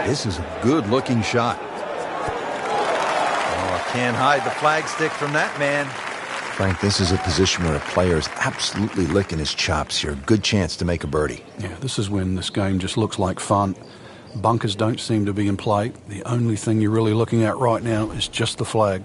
This is a good-looking shot. Oh, can't hide the flag stick from that man. Frank, this is a position where a player is absolutely licking his chops here. Good chance to make a birdie. Yeah, this is when this game just looks like fun. Bunkers don't seem to be in play. The only thing you're really looking at right now is just the flag.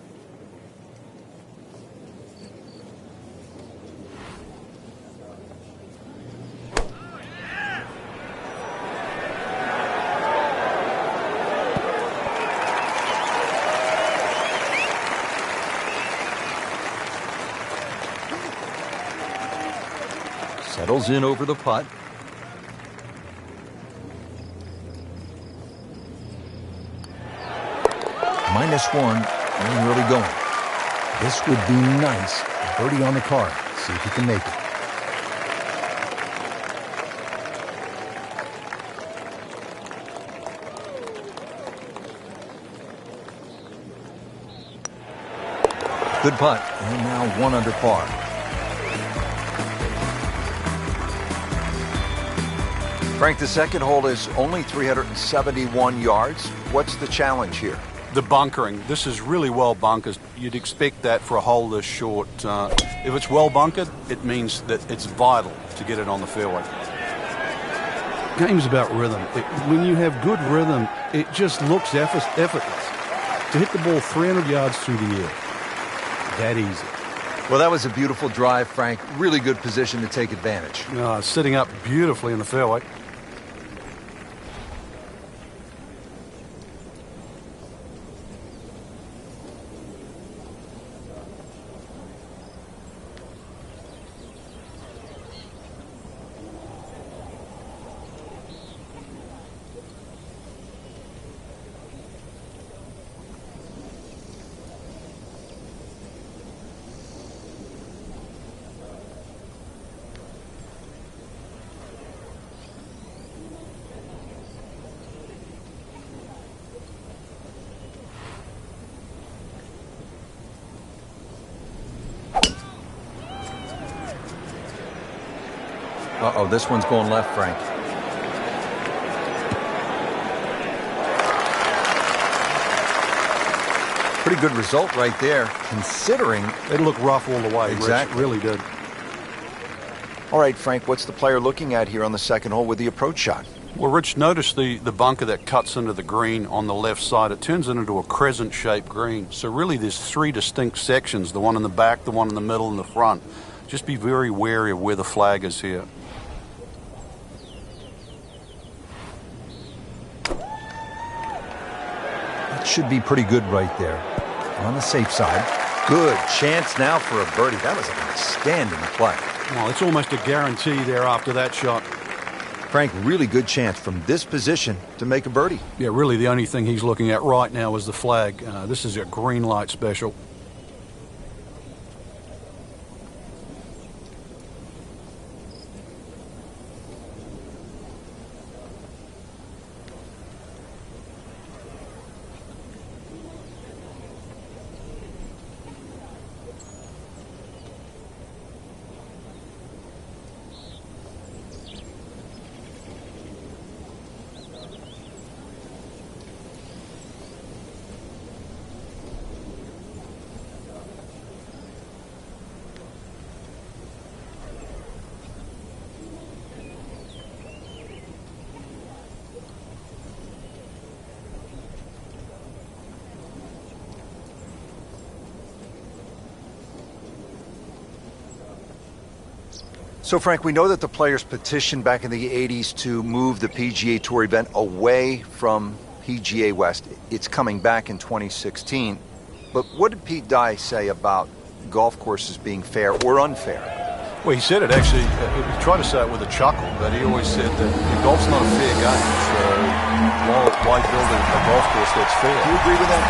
Settles in over the putt. -1, and really going. This would be nice. Birdie on the card. See if he can make it. Good putt. And now 1 under par. Frank, the second hole is only 371 yards. What's the challenge here? The bunkering. This is really well bunkered. You'd expect that for a hole this short. If it's well bunkered, it means that it's vital to get it on the fairway. Game's about rhythm. When you have good rhythm, it just looks effortless. To hit the ball 300 yards through the air, that easy. Well, that was a beautiful drive, Frank. Really good position to take advantage. Sitting up beautifully in the fairway. Uh-oh, this one's going left, Frank. Pretty good result right there, considering... It looked rough all the way. Exactly. Rich, really did. All right, Frank, what's the player looking at here on the second hole with the approach shot? Well, Rich, notice the bunker that cuts into the green on the left side. It turns it into a crescent-shaped green. So really there's 3 distinct sections, the one in the back, the one in the middle, and the front. Just be very wary of where the flag is here. Should be pretty good right there. On the safe side. Good chance now for a birdie. That was an outstanding play. Well, it's almost a guarantee there after that shot. Frank, really good chance from this position to make a birdie. Yeah, really the only thing he's looking at right now is the flag. This is a green light special. So, Frank, we know that the players petitioned back in the 80s to move the PGA Tour event away from PGA West. It's coming back in 2016. But what did Pete Dye say about golf courses being fair or unfair? Well, he said it actually, he tried to say it with a chuckle, but he always said that golf's not a fair game. So why build a golf course that's fair? Do you agree with that?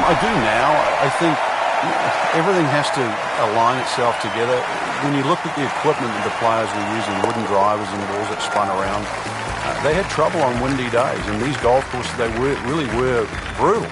I do now. I think everything has to align itself together. When you look at the equipment that the players were using, wooden drivers and the balls that spun around, they had trouble on windy days. And these golf courses, they really were brutal.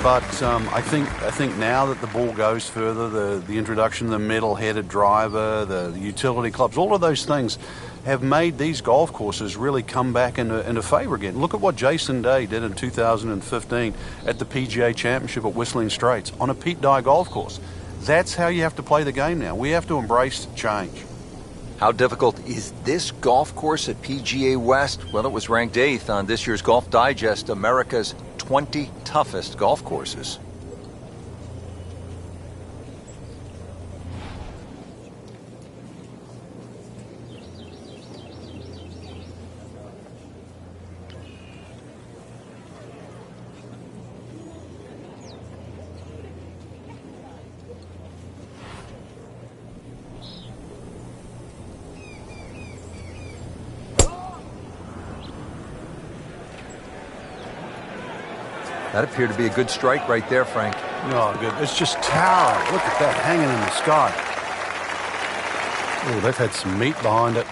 But I think now that the ball goes further, the introduction of the metal-headed driver, the utility clubs, all of those things have made these golf courses really come back into favour again. Look at what Jason Day did in 2015 at the PGA Championship at Whistling Straits on a Pete Dye golf course. That's how you have to play the game now. We have to embrace change. How difficult is this golf course at PGA West? Well, it was ranked 8th on this year's Golf Digest, America's 20 toughest golf courses. That appeared to be a good strike right there, Frank. Oh, good. It's just towering. Look at that hanging in the sky. Oh, they've had some meat behind it.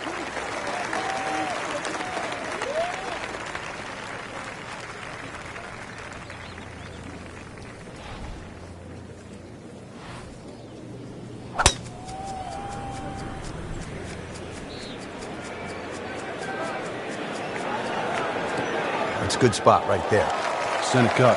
That's a good spot right there. Center cut.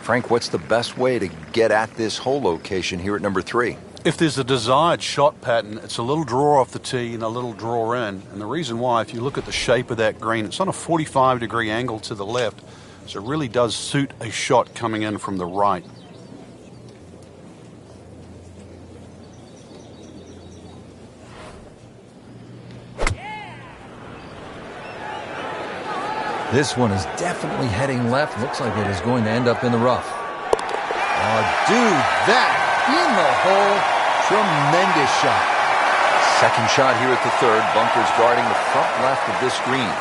Frank, what's the best way to get at this hole location here at number 3? If there's a desired shot pattern, it's a little draw off the tee and a little draw in. And the reason why, if you look at the shape of that green, it's on a 45-degree angle to the left. So it really does suit a shot coming in from the right. This one is definitely heading left. Looks like it is going to end up in the rough. Oh, dude, that in the hole. Tremendous shot. Second shot here at the 3rd. Bunkers guarding the front left of this green.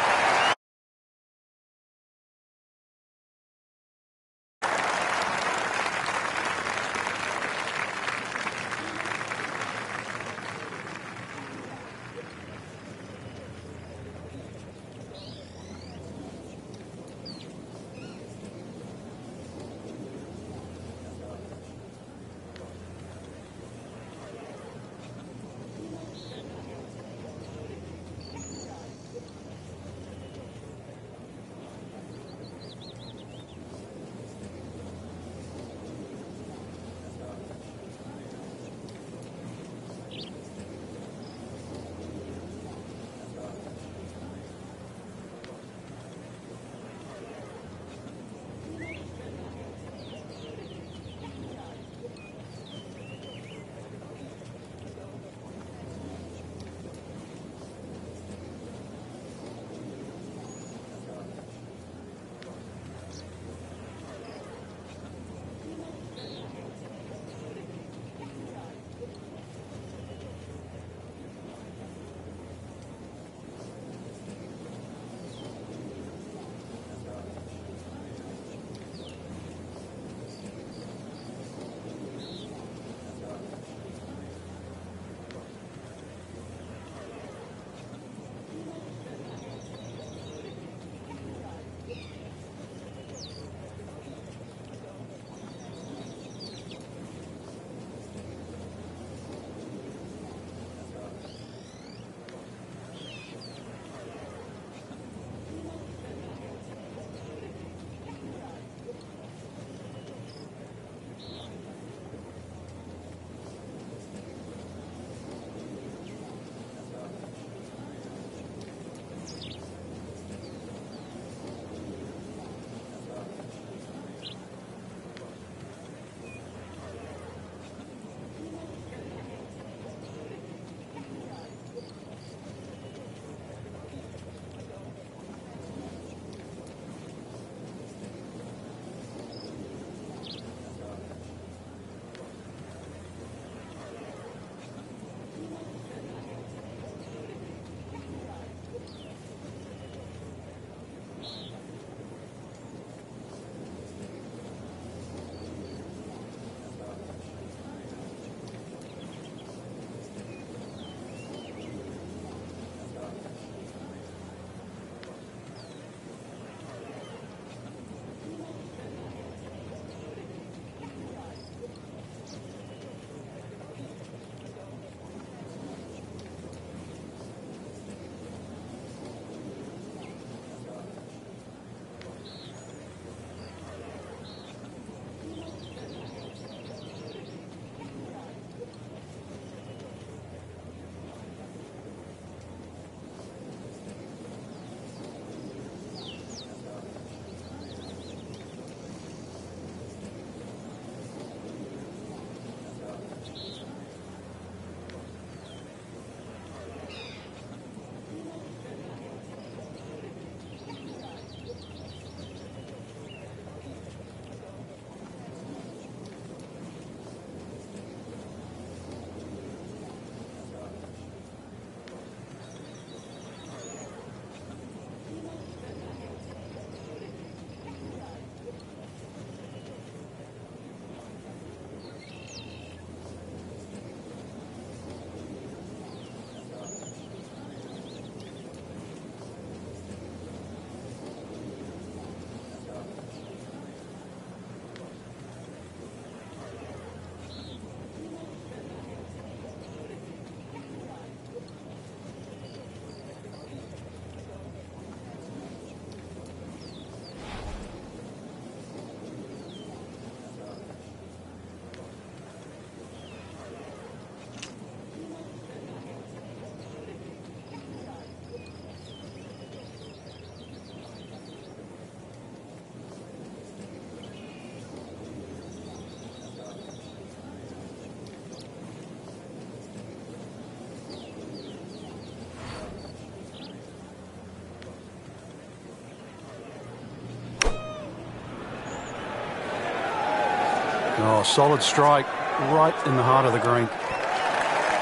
Oh, solid strike right in the heart of the green.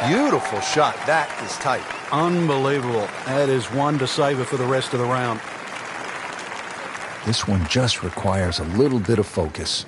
Beautiful shot. That is tight. Unbelievable. That is one to savor for the rest of the round. This one just requires a little bit of focus.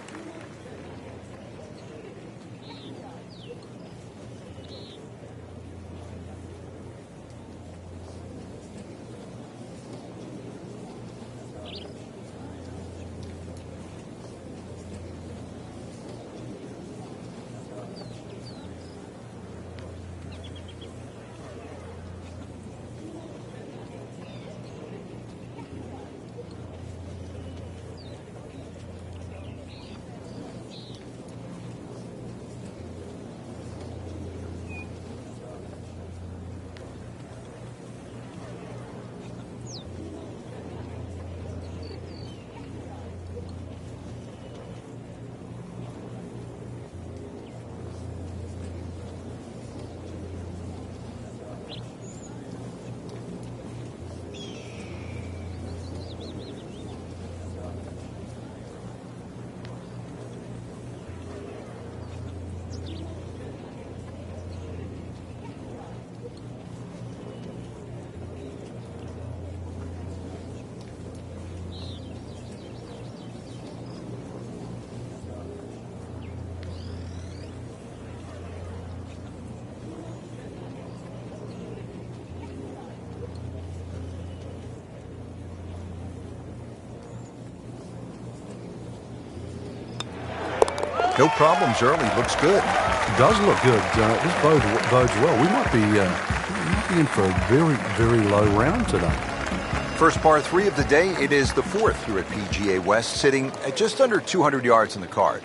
No problems early. Looks good. It does look good. This bodes well. We might be in for a very, very low round today. First par 3 of the day. It is the 4th here at PGA West, sitting at just under 200 yards in the card.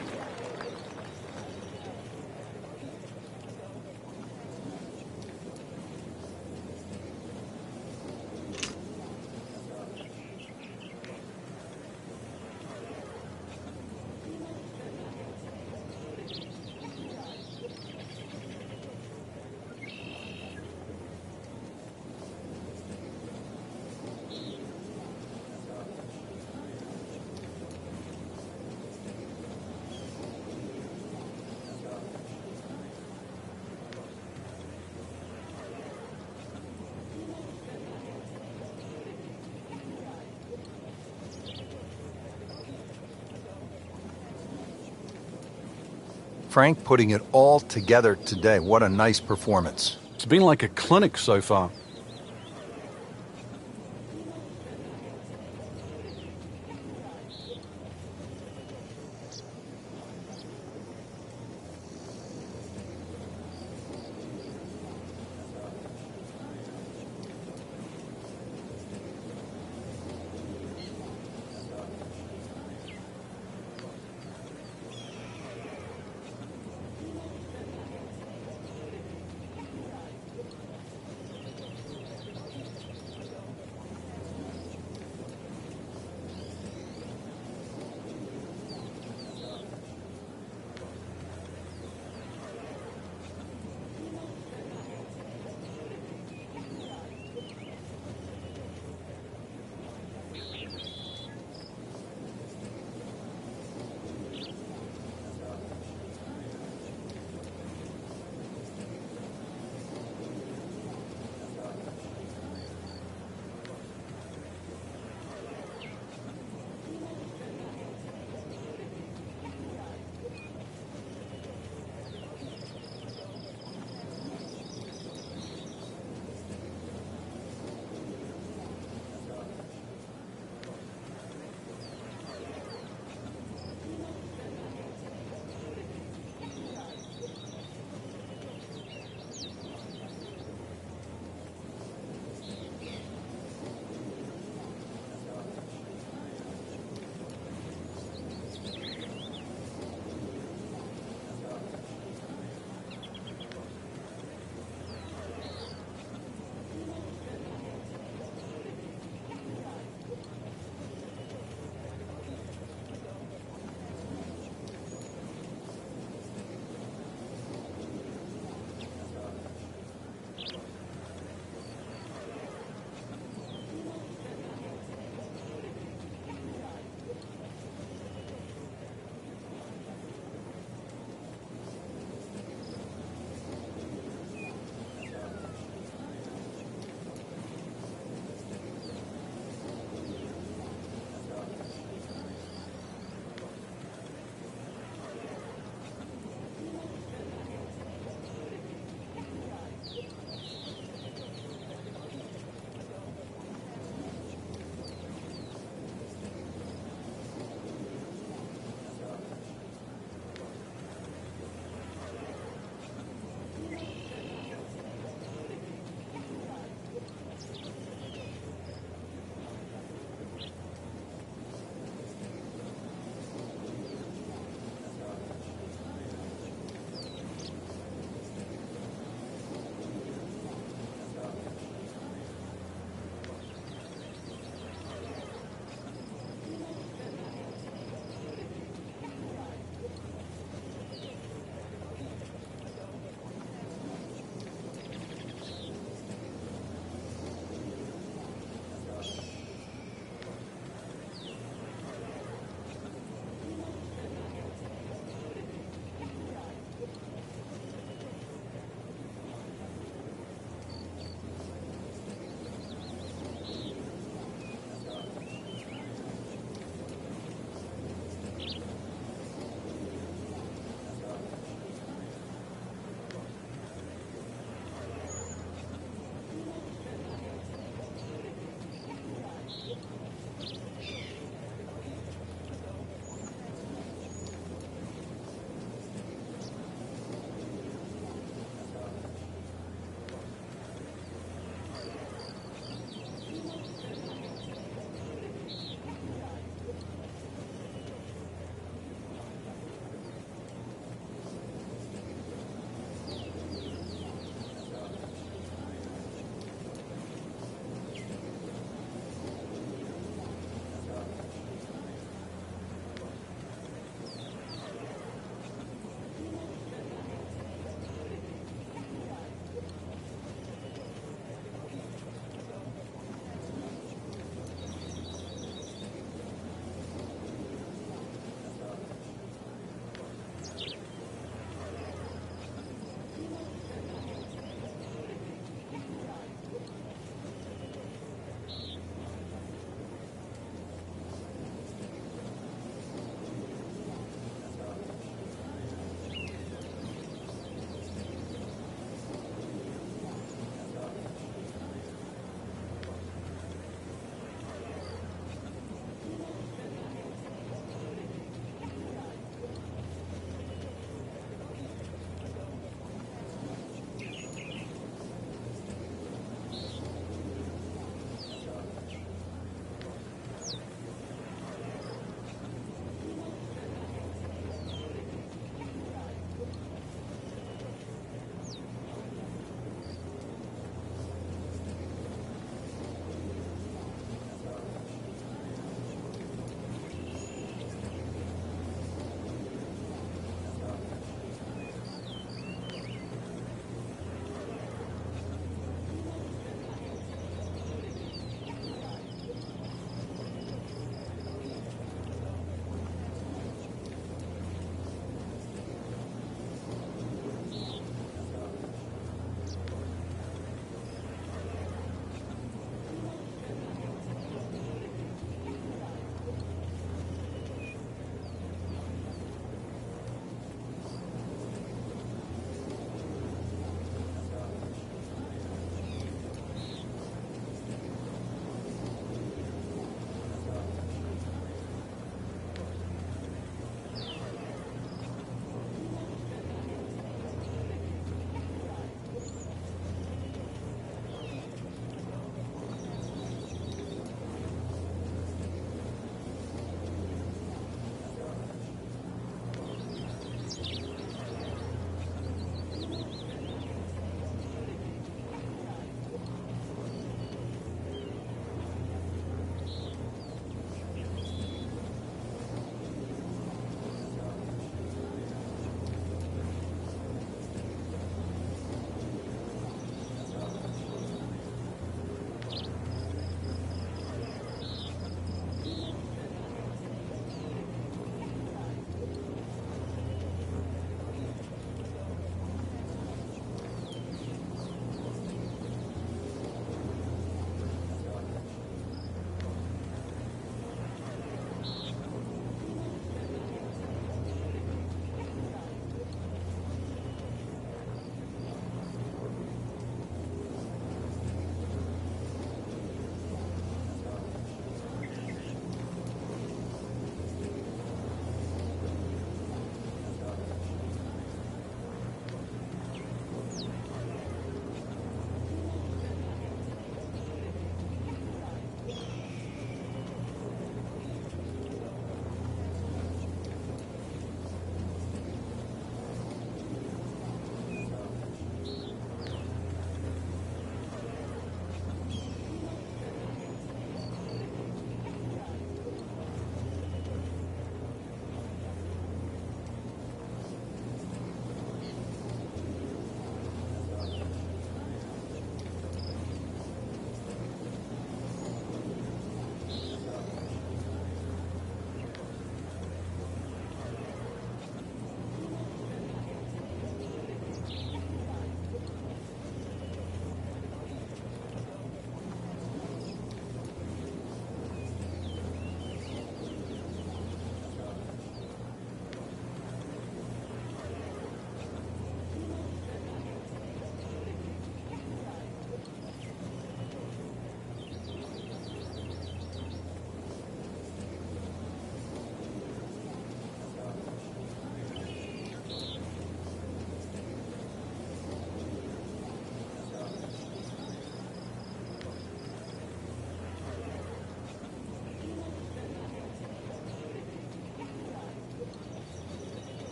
Frank putting it all together today. What a nice performance. It's been like a clinic so far.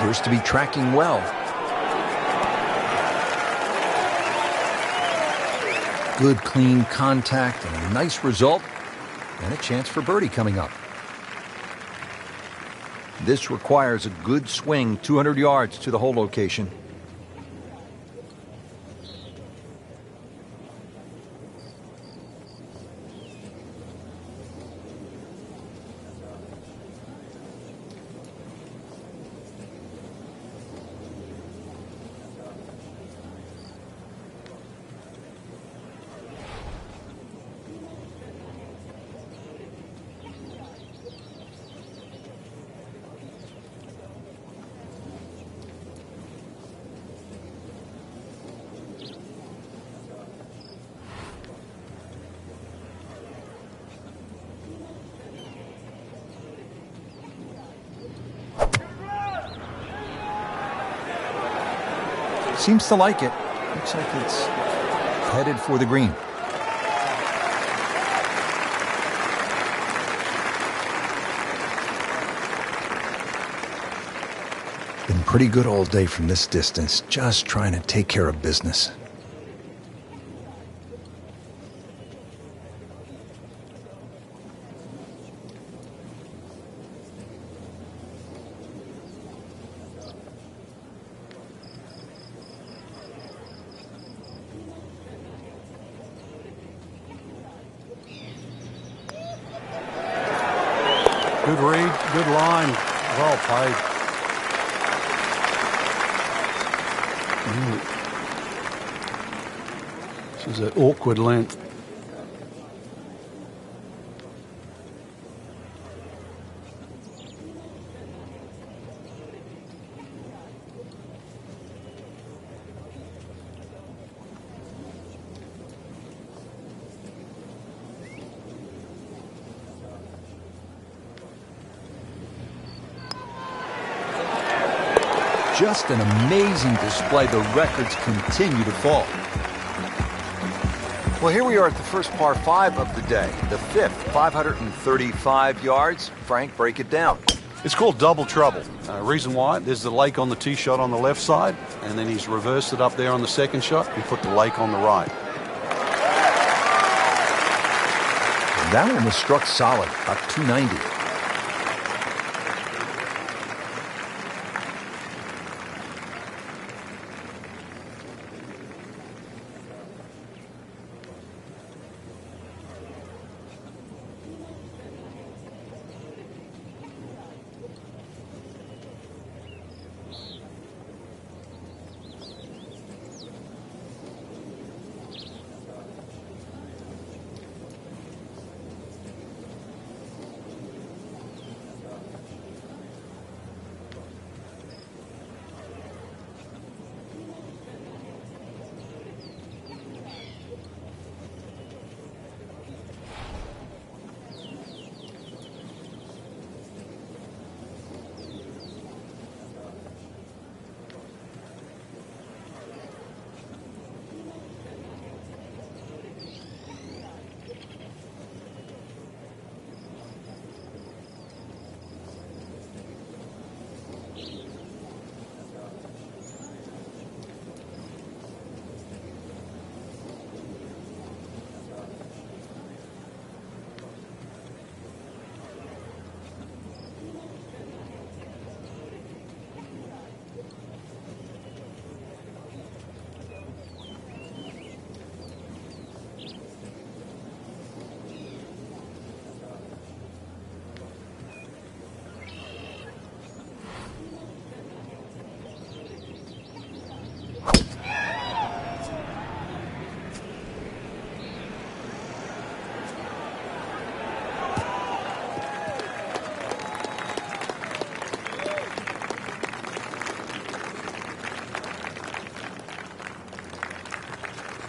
appears to be tracking well. Good, clean contact and a nice result, and a chance for birdie coming up. This requires a good swing, 200 yards to the hole location. Seems to like it. Looks like it's headed for the green. Been pretty good all day from this distance, just trying to take care of business. Good read, good line, well played. This is an awkward length. Just an amazing display. The records continue to fall. Well, here we are at the first par 5 of the day, the fifth, 535 yards. Frank, break it down. It's called double trouble. Reason why, there's the lake on the tee shot on the left side, and then he's reversed it up there on the second shot. He put the lake on the right. That one was struck solid, about 290.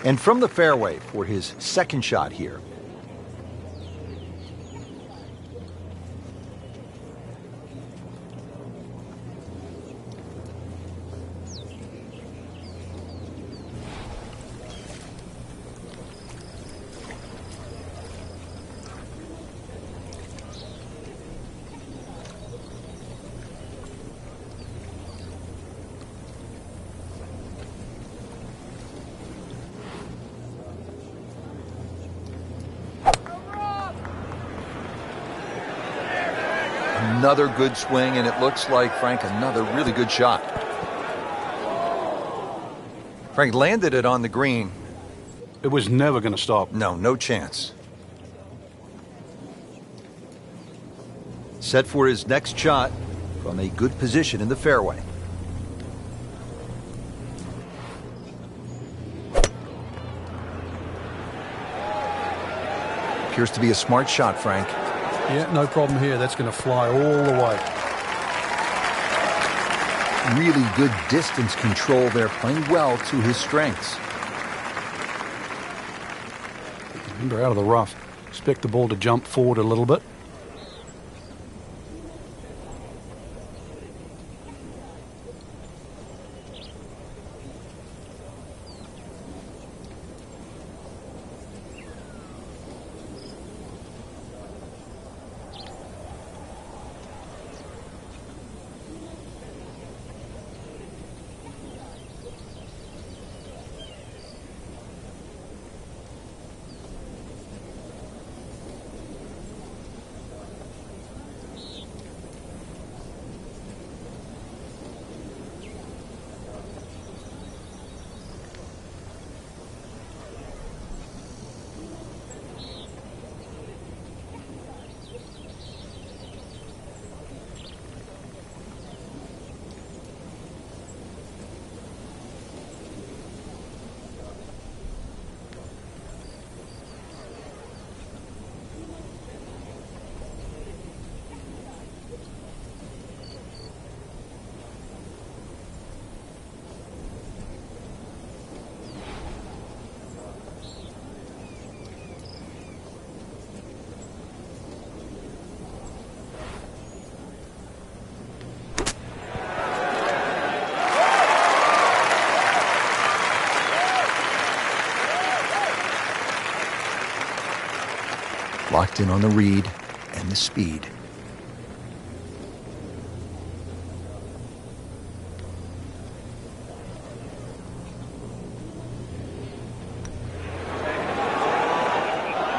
And from the fairway for his second shot here. Another good swing, and it looks like, Frank, another really good shot. Frank landed it on the green. It was never going to stop. No chance. Set for his next shot from a good position in the fairway. Appears to be a smart shot, Frank. Yeah, no problem here. That's going to fly all the way. Really good distance control there, playing well to his strengths. Remember, out of the rough. Expect the ball to jump forward a little bit. Locked in on the read and the speed.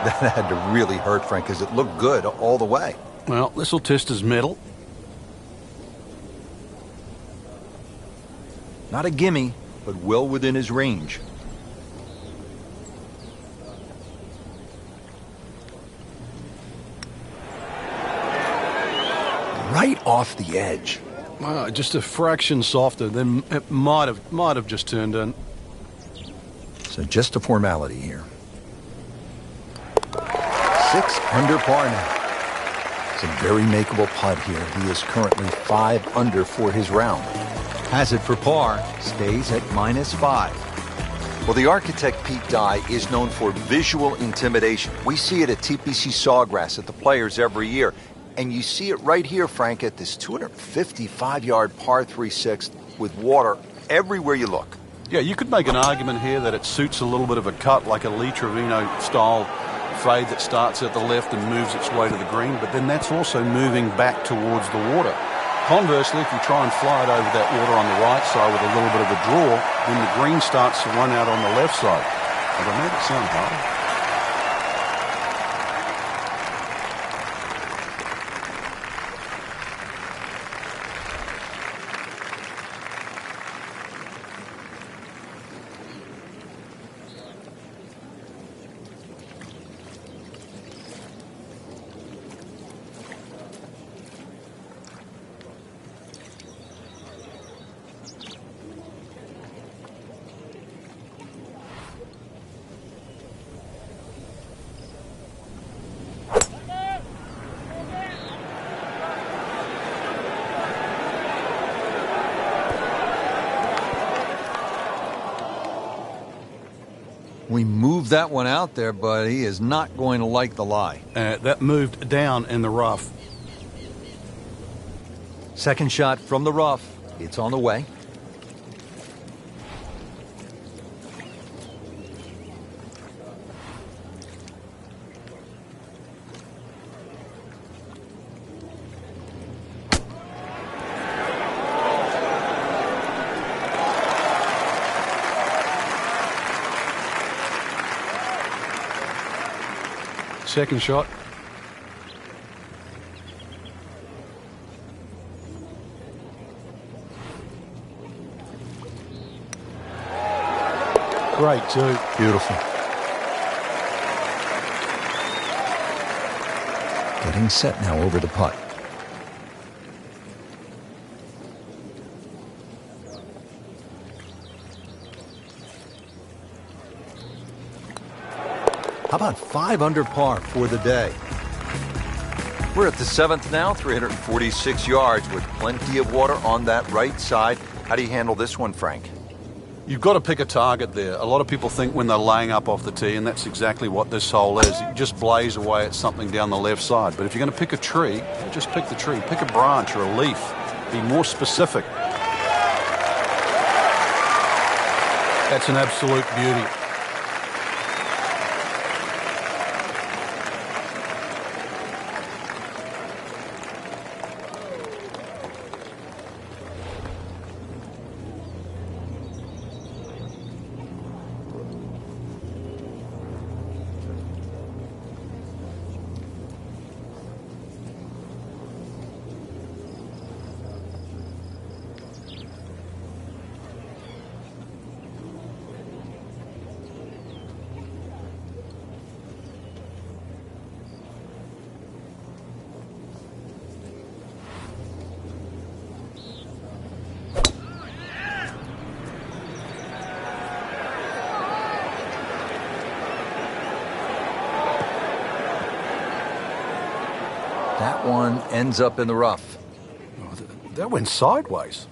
That had to really hurt, Frank, because it looked good all the way. Well, this will test his mettle. Not a gimme, but well within his range. Right off the edge. Just a fraction softer, then it might have just turned in. So just a formality here. 6 under par now. It's a very makeable putt here. He is currently 5 under for his round. Has it for par, stays at -5. Well, the architect Pete Dye is known for visual intimidation. We see it at TPC Sawgrass at the Players every year. And you see it right here, Frank, at this 255-yard par 3/6 with water everywhere you look. Yeah, you could make an argument here that it suits a little bit of a cut, like a Lee Trevino-style fade that starts at the left and moves its way to the green, but then that's also moving back towards the water. Conversely, if you try and fly it over that water on the right side with a little bit of a draw, then the green starts to run out on the left side. Have I made it sound hard? We moved that one out there, but he is not going to like the lie. That moved down in the rough. Second shot from the rough. It's on the way. Second shot. Great, too. Beautiful. Getting set now over the putt. How about 5 under par for the day? We're at the 7th now, 346 yards with plenty of water on that right side. How do you handle this one, Frank? You've got to pick a target there. A lot of people think when they're laying up off the tee, and that's exactly what this hole is. You just blaze away at something down the left side. But if you're going to pick a tree, just pick the tree. Pick a branch or a leaf. Be more specific. That's an absolute beauty. That one ends up in the rough. Oh, that went sideways.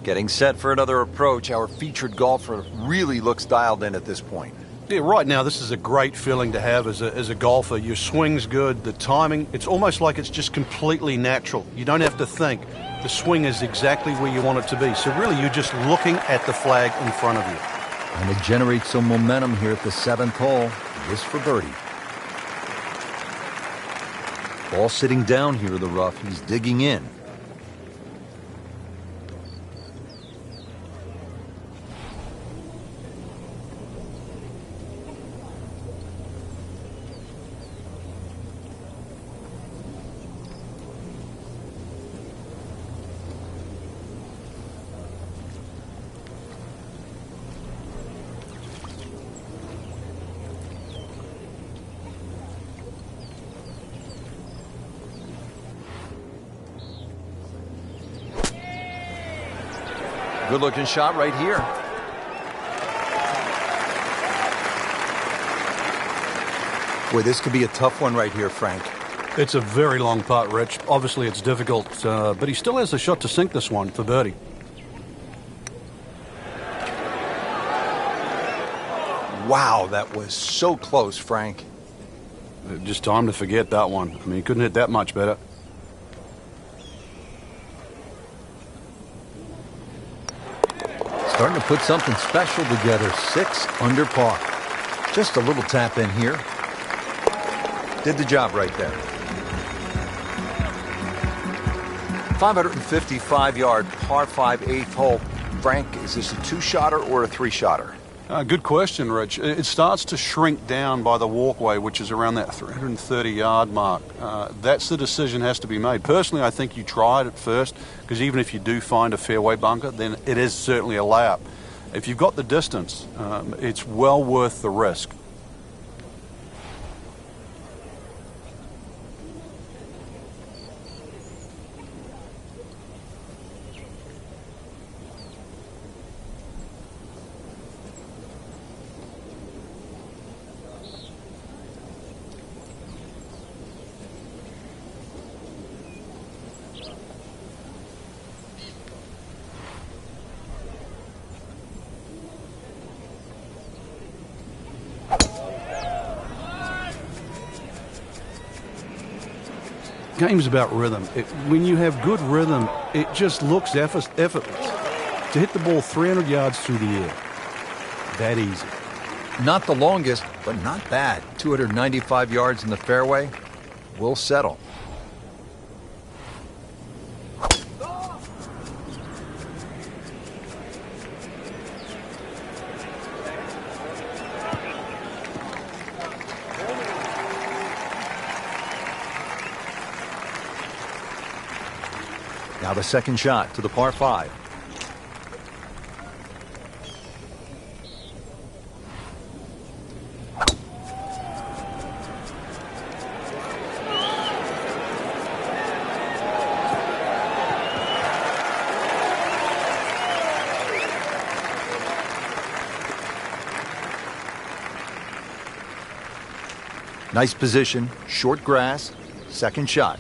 Getting set for another approach. Our featured golfer really looks dialed in at this point. Yeah, right now this is a great feeling to have as a golfer. Your swing's good, the timing, it's almost like it's just completely natural. You don't have to think. The swing is exactly where you want it to be. So really you're just looking at the flag in front of you. And to generate some momentum here at the 7th hole. This for birdie. Ball sitting down here in the rough. He's digging in. Good-looking shot right here. Boy, this could be a tough one right here, Frank. It's a very long putt, Rich. Obviously it's difficult, but he still has a shot to sink this one for birdie. Wow, that was so close, Frank. Just time to forget that one. I mean, he couldn't hit that much better. Starting to put something special together. 6 under par. Just a little tap in here. Did the job right there. 555-yard par 5 8th hole. Frank, is this a 2-shotter or a 3-shotter? Good question, Rich. It starts to shrink down by the walkway, which is around that 330-yard mark. That's the decision has to be made. Personally, I think you try it at first, because even if you do find a fairway bunker, then it is certainly a layup. If you've got the distance, it's well worth the risk. Game's about rhythm. When you have good rhythm, it just looks effortless. To hit the ball 300 yards through the air, that easy. Not the longest, but not bad. 295 yards in the fairway. We'll settle. Now the second shot to the par 5. Nice position, short grass, second shot.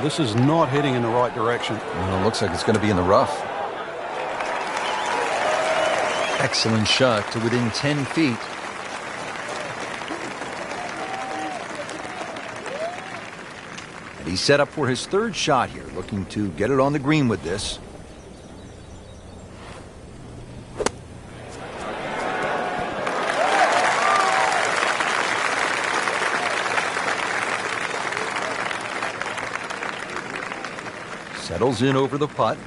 This is not heading in the right direction. Well, it looks like it's going to be in the rough. Excellent shot to within 10 feet. And he's set up for his third shot here, looking to get it on the green with this. Settles in over the putt.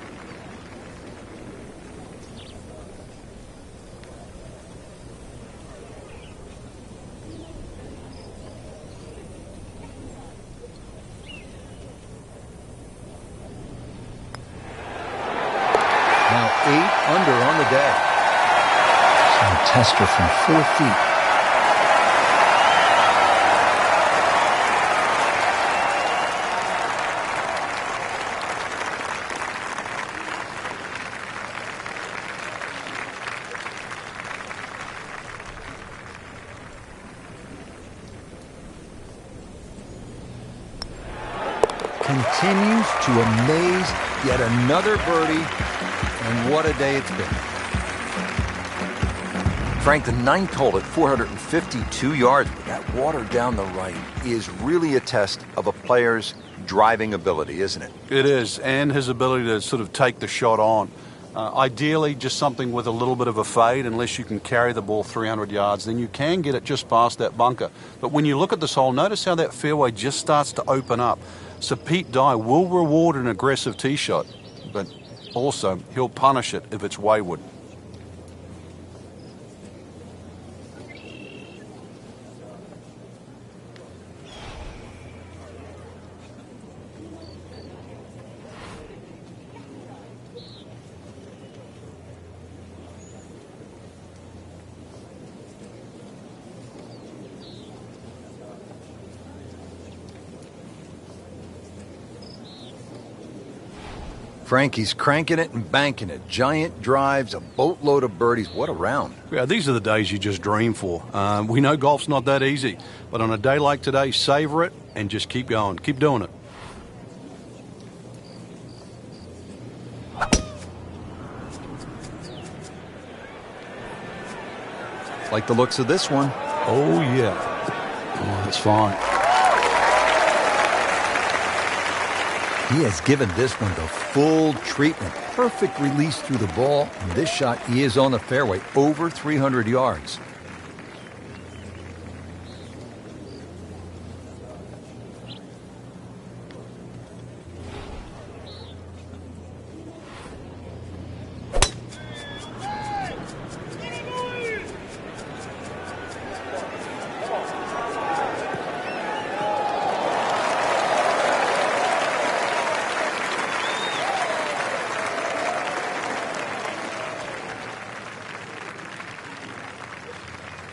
Now 8 under on the day. So a tester from 4 feet. continues to amaze. Yet another birdie, and what a day it's been. Frank, the ninth hole at 452 yards with that water down the right is really a test of a player's driving ability, isn't it? It is, and his ability to sort of take the shot on. Ideally, just something with a little bit of a fade, unless you can carry the ball 300 yards, then you can get it just past that bunker. But when you look at this hole, notice how that fairway just starts to open up. So Pete Dye will reward an aggressive tee shot, but also he'll punish it if it's wayward. Frank, he's cranking it and banking it. Giant drives, a boatload of birdies. What a round. Yeah, these are the days you just dream for. We know golf's not that easy, but on a day like today, savor it and just keep going. Keep doing it. Like the looks of this one. Oh, yeah. Oh, that's fine. He has given this one the full treatment. Perfect release through the ball. And this shot is on the fairway, over 300 yards.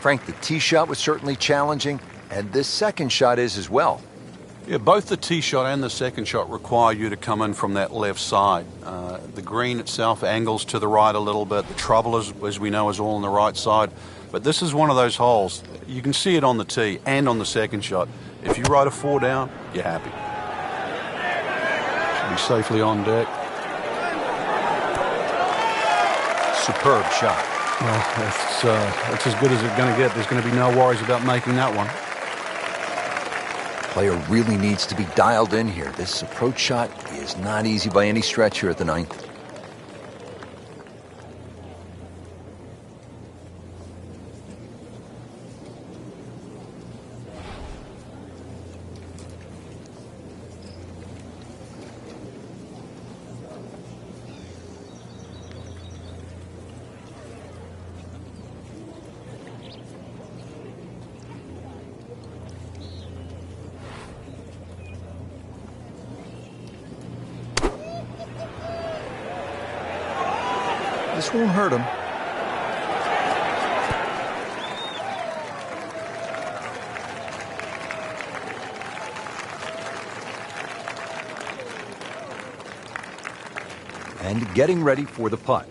Frank, the tee shot was certainly challenging, and this second shot is as well. Yeah, both the tee shot and the second shot require you to come in from that left side. The green itself angles to the right a little bit. The trouble, is, as we know, is all on the right side. But this is one of those holes. You can see it on the tee and on the second shot. If you ride a 4 down, you're happy. Should be safely on deck. Superb shot. Well, that's as good as it's going to get. There's going to be no worries about making that one. Player really needs to be dialed in here. This approach shot is not easy by any stretch here at the ninth. This won't hurt him. And getting ready for the putt.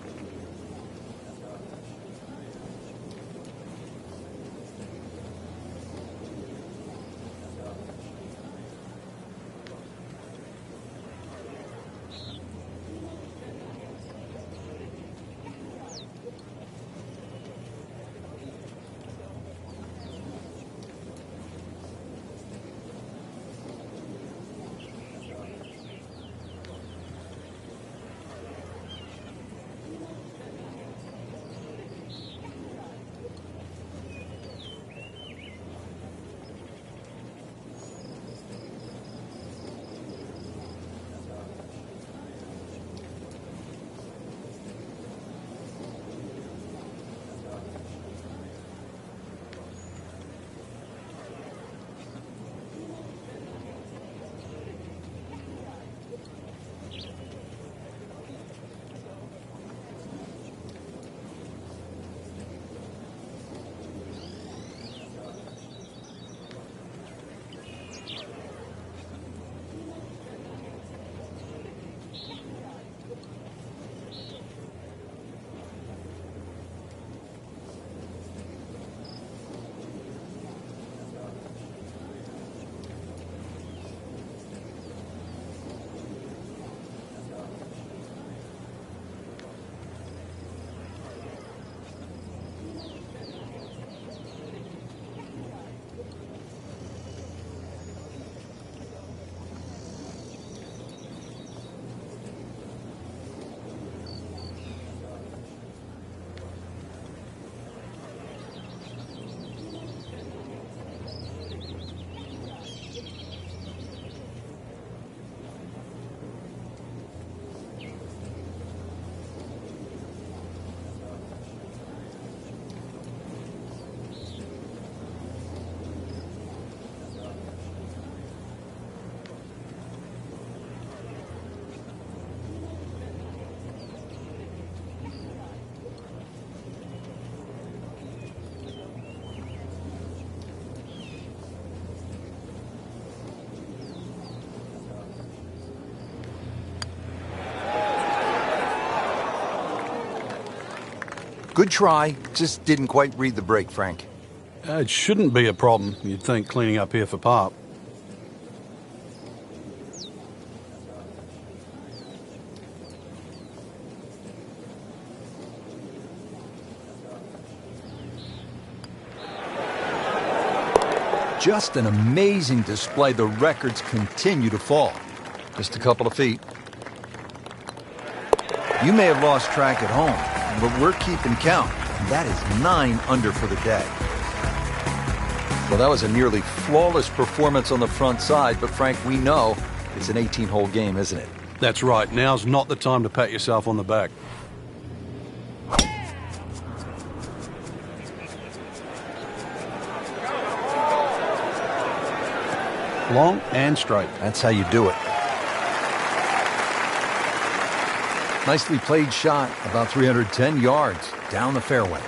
Good try, just didn't quite read the break, Frank. It shouldn't be a problem, you'd think, cleaning up here for Pop. Just an amazing display. The records continue to fall. Just a couple of feet. You may have lost track at home, but we're keeping count. That is 9 under for the day. Well, that was a nearly flawless performance on the front side, but Frank, we know it's an 18-hole game, isn't it? That's right. Now's not the time to pat yourself on the back. Long and straight. That's how you do it. Nicely played shot, about 310 yards down the fairway.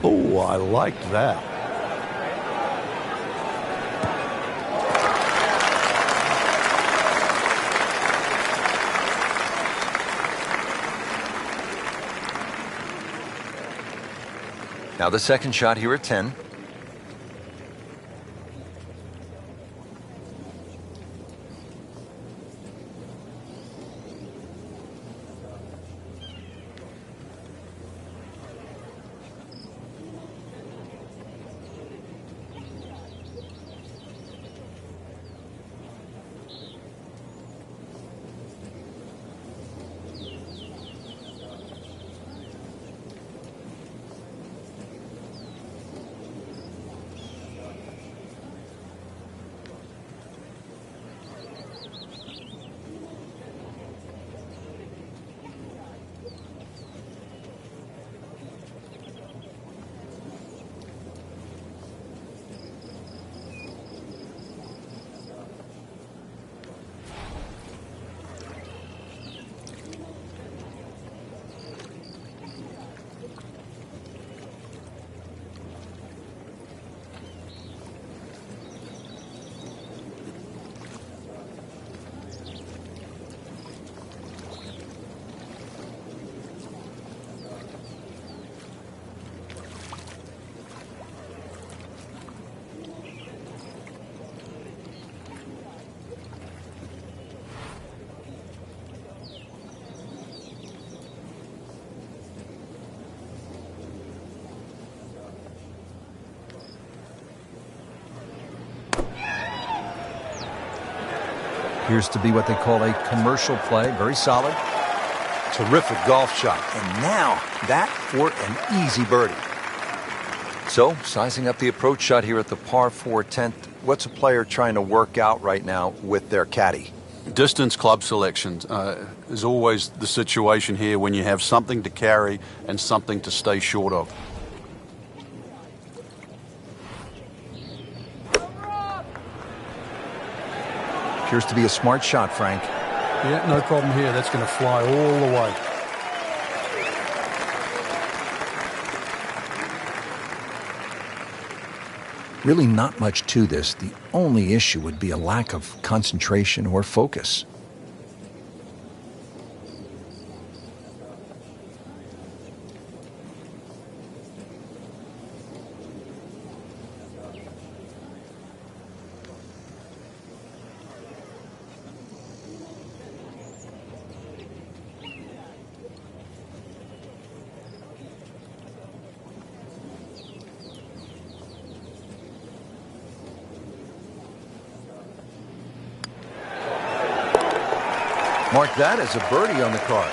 Oh, I liked that. Now the second shot here at 10. Appears to be what they call a commercial play. Very solid. Terrific golf shot. And now that for an easy birdie. So, sizing up the approach shot here at the par 4 10th, what's a player trying to work out right now with their caddy? Distance club selection is always the situation here when you have something to carry and something to stay short of. Appears to be a smart shot, Frank. Yeah, no problem here. That's going to fly all the way. Really not much to this. The only issue would be a lack of concentration or focus. Mark that as a birdie on the card.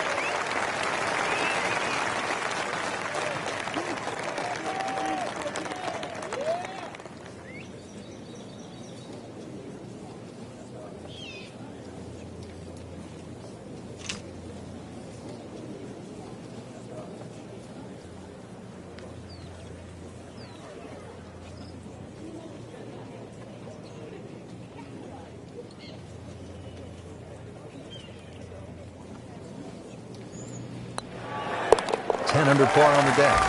Under par on the deck.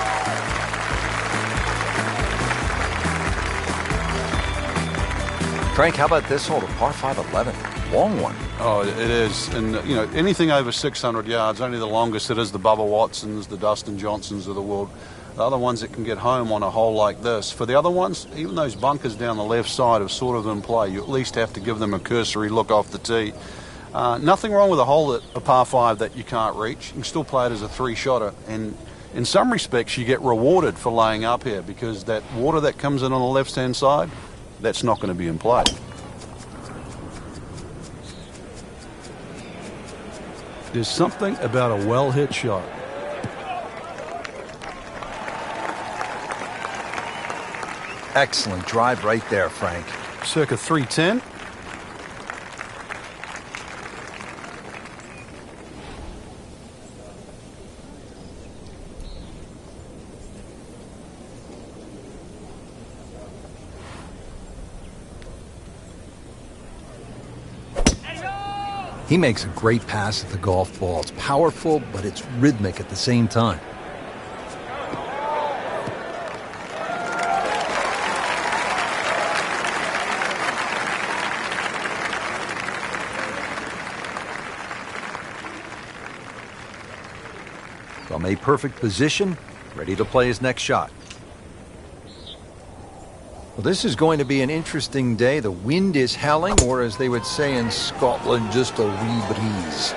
Frank, how about this hole, the par 5 11? Long one. Oh, it is. And, you know, anything over 600 yards, only the longest it is the Bubba Watsons, the Dustin Johnsons of the world. The other ones that can get home on a hole like this. For the other ones, even those bunkers down the left side are sort of in play. You at least have to give them a cursory look off the tee. Nothing wrong with a hole at a par 5 that you can't reach. You can still play it as a 3-shotter. And in some respects, you get rewarded for laying up here because that water that comes in on the left-hand side, that's not going to be in play. There's something about a well-hit shot. Excellent drive right there, Frank. Circa 310. He makes a great pass at the golf ball. It's powerful, but it's rhythmic at the same time. From a perfect position, ready to play his next shot. Well, this is going to be an interesting day. The wind is howling, or as they would say in Scotland, just a wee breeze.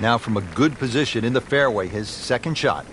Now from a good position in the fairway, his second shot.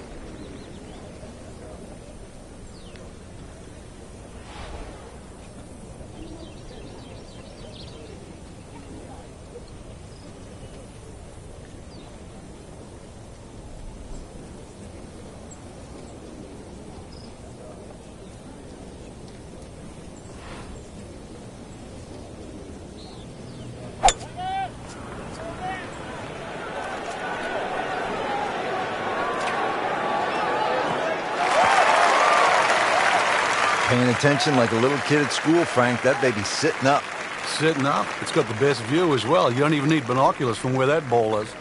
Paying attention like a little kid at school, Frank. That baby's sitting up. Sitting up. It's got the best view as well. You don't even need binoculars from where that ball is.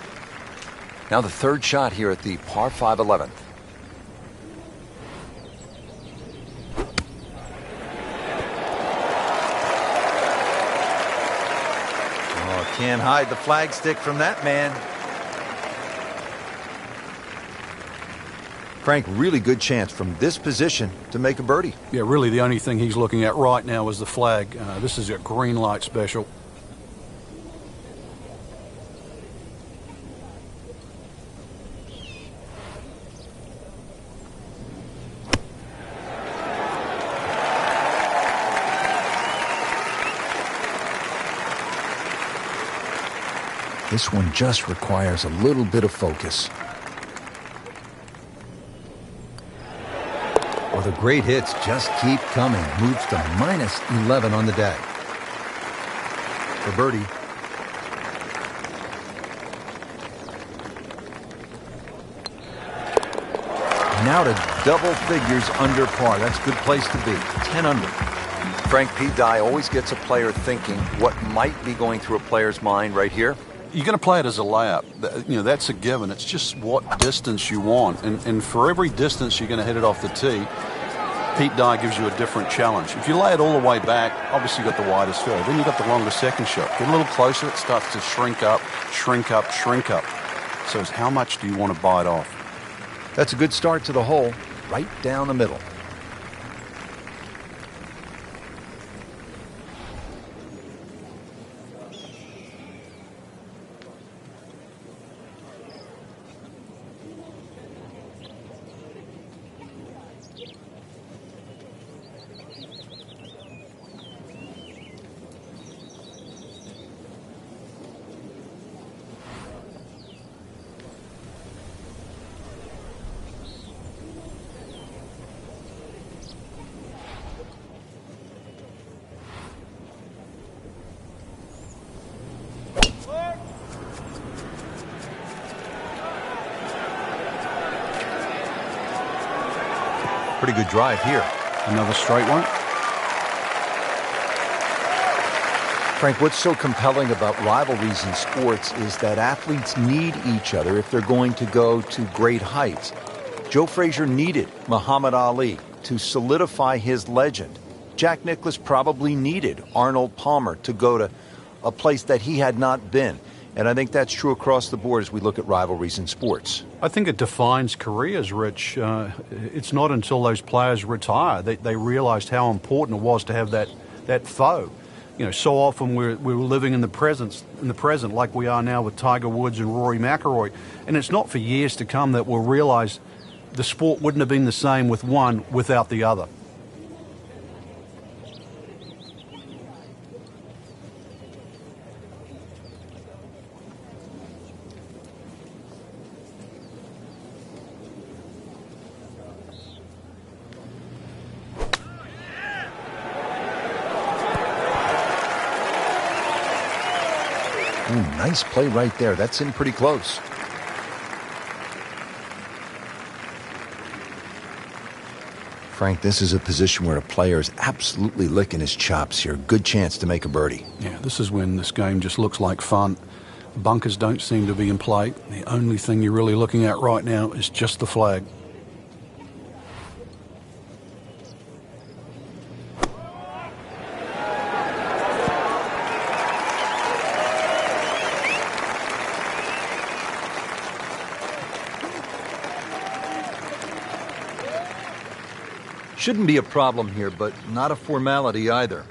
Now the third shot here at the par 5 11th. Oh, can't hide the flagstick from that man. Frank, really good chance from this position to make a birdie. Yeah, really the only thing he's looking at right now is the flag. This is a green light special. This one just requires a little bit of focus. Well, the great hits just keep coming. Moves to minus 11 on the day. For birdie. Now to double figures under par. That's a good place to be. 10 under. Frank, Pete Dye always gets a player thinking what might be going through a player's mind right here. You're going to play it as a layup. That's a given. It's just what distance you want. And for every distance you're going to hit it off the tee, Pete Dye gives you a different challenge. If you lay it all the way back, obviously you've got the widest field. Then you've got the longest second shot. Get a little closer, it starts to shrink up, shrink up, shrink up. So it's how much do you want to bite off? That's a good start to the hole, right down the middle. Pretty good drive here. Another straight one. Frank, what's so compelling about rivalries in sports is that athletes need each other if they're going to go to great heights. Joe Frazier needed Muhammad Ali to solidify his legend. Jack Nicklaus probably needed Arnold Palmer to go to a place that he had not been. And I think that's true across the board as we look at rivalries in sports. I think it defines careers, Rich. It's not until those players retire that they realized how important it was to have that foe. So often we were living in the present like we are now with Tiger Woods and Rory McIlroy. And it's not for years to come that we'll realize the sport wouldn't have been the same with one without the other. Ooh, nice play right there. That's in pretty close. Frank, this is a position where a player is absolutely licking his chops here. Good chance to make a birdie. Yeah, this is when this game just looks like fun. Bunkers don't seem to be in play. The only thing you're really looking at right now is just the flag. Shouldn't be a problem here, but not a formality either.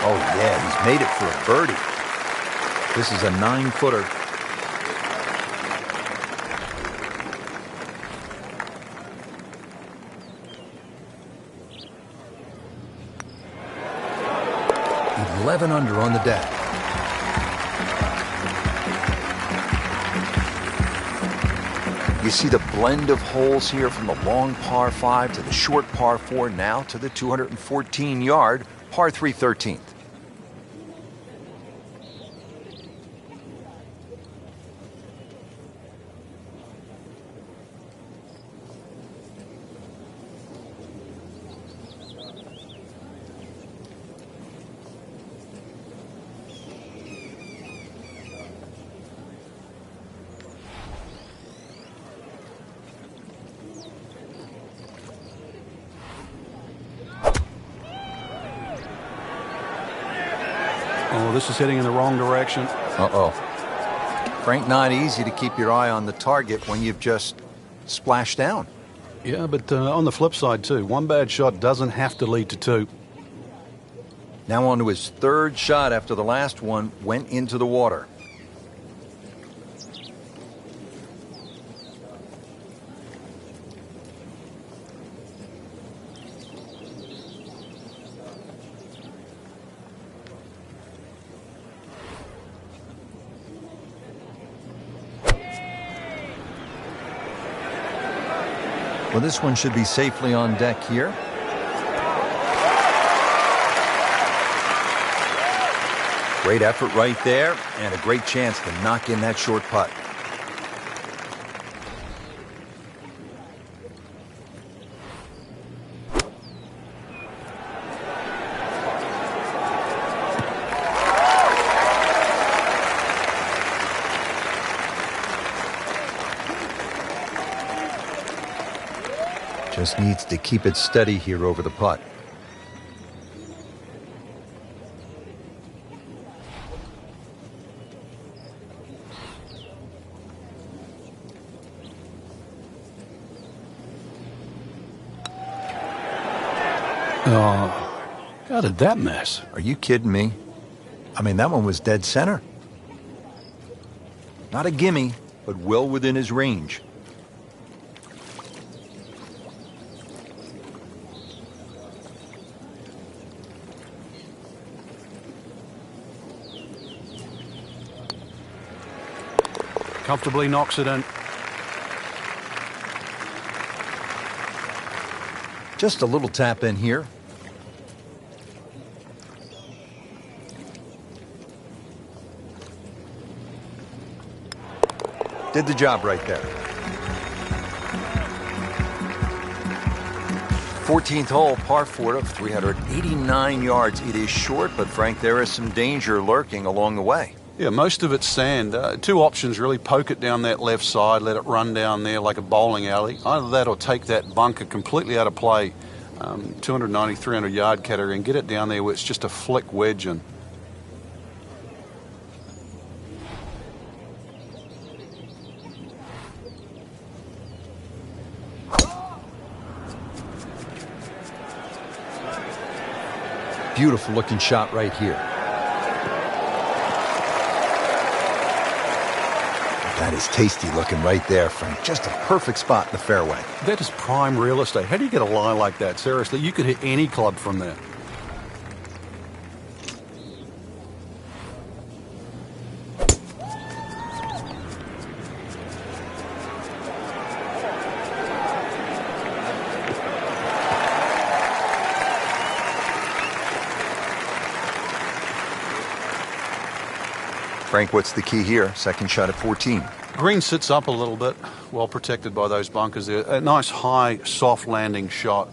Oh, yeah, he's made it for a birdie. This is a 9-footer. $11 under on the day. You see the blend of holes here from the long par 5 to the short par 4, now to the 214-yard par 3 13th. Oh, this is heading in the wrong direction. Uh-oh. Frank, not easy to keep your eye on the target when you've just splashed down. Yeah, but on the flip side, too, one bad shot doesn't have to lead to two. Now on to his third shot after the last one went into the water. Well, this one should be safely on deck here. Great effort right there, and a great chance to knock in that short putt. Just needs to keep it steady here over the putt. Oh, how did that miss? Are you kidding me? I mean, that one was dead center. Not a gimme, but well within his range. Comfortably knocks it in. Just a little tap in here. Did the job right there. 14th hole, par 4 of 389 yards. It is short, but Frank, there is some danger lurking along the way. Yeah, most of it's sand. Two options really. Poke it down that left side, let it run down there like a bowling alley. Either that or take that bunker completely out of play, 290, 300 yard category, and get it down there where it's just a flick wedge in. Beautiful looking shot right here. That is tasty looking right there, Frank. Just a perfect spot in the fairway. That is prime real estate. How do you get a lie like that? Seriously, you could hit any club from there. Frank, what's the key here? Second shot at 14. Green sits up a little bit, well protected by those bunkers there. A nice high, soft landing shot.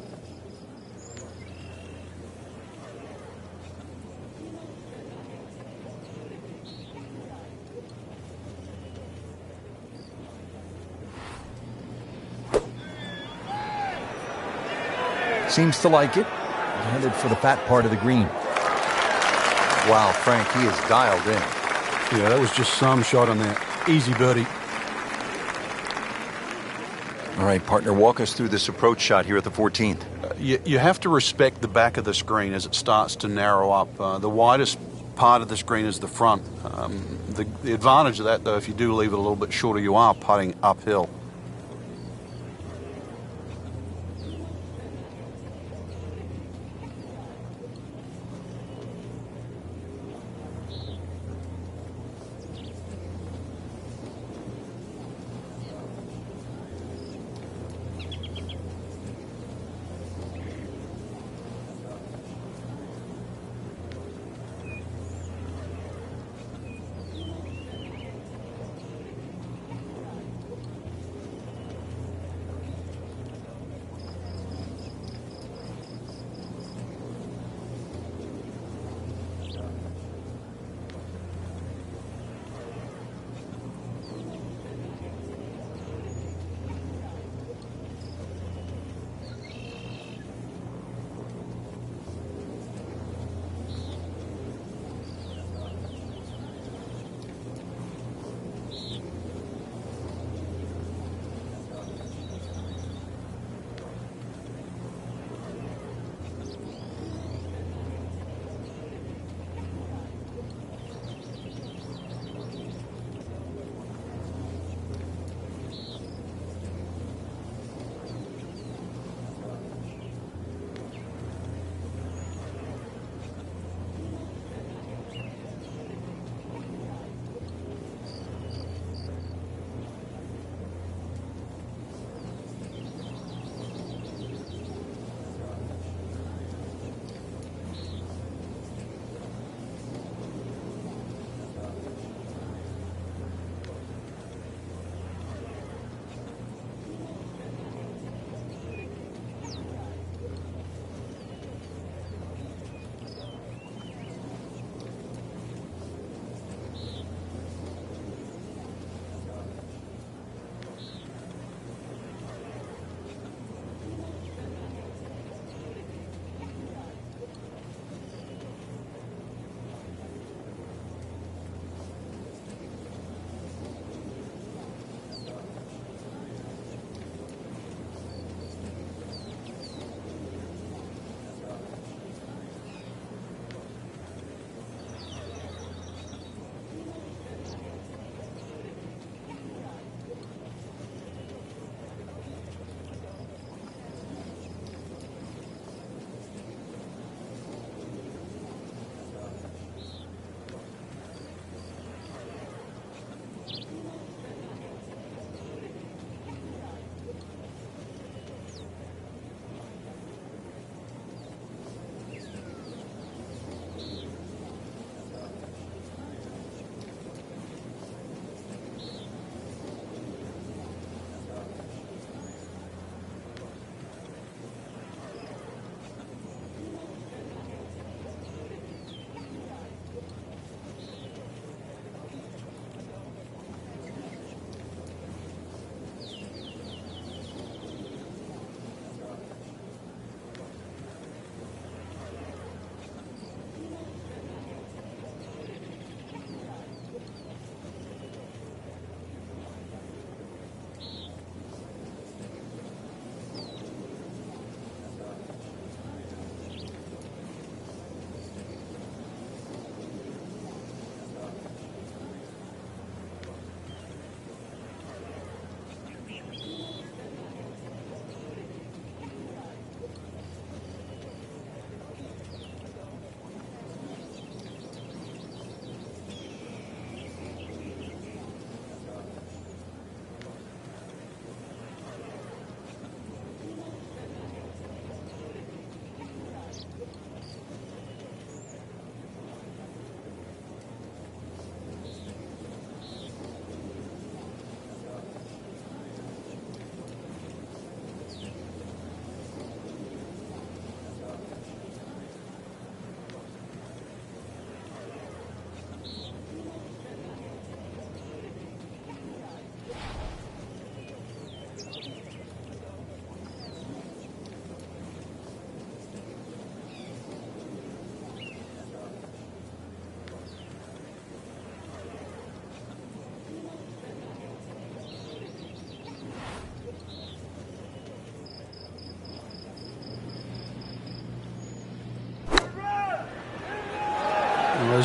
Seems to like it. Headed for the fat part of the green. Wow, Frank, he is dialed in. Yeah, that was just some shot on there. Easy birdie. All right, partner, walk us through this approach shot here at the 14th. You have to respect the back of the screen as it starts to narrow up. The widest part of the screen is the front. The advantage of that, though, if you do leave it a little bit shorter, you are putting uphill.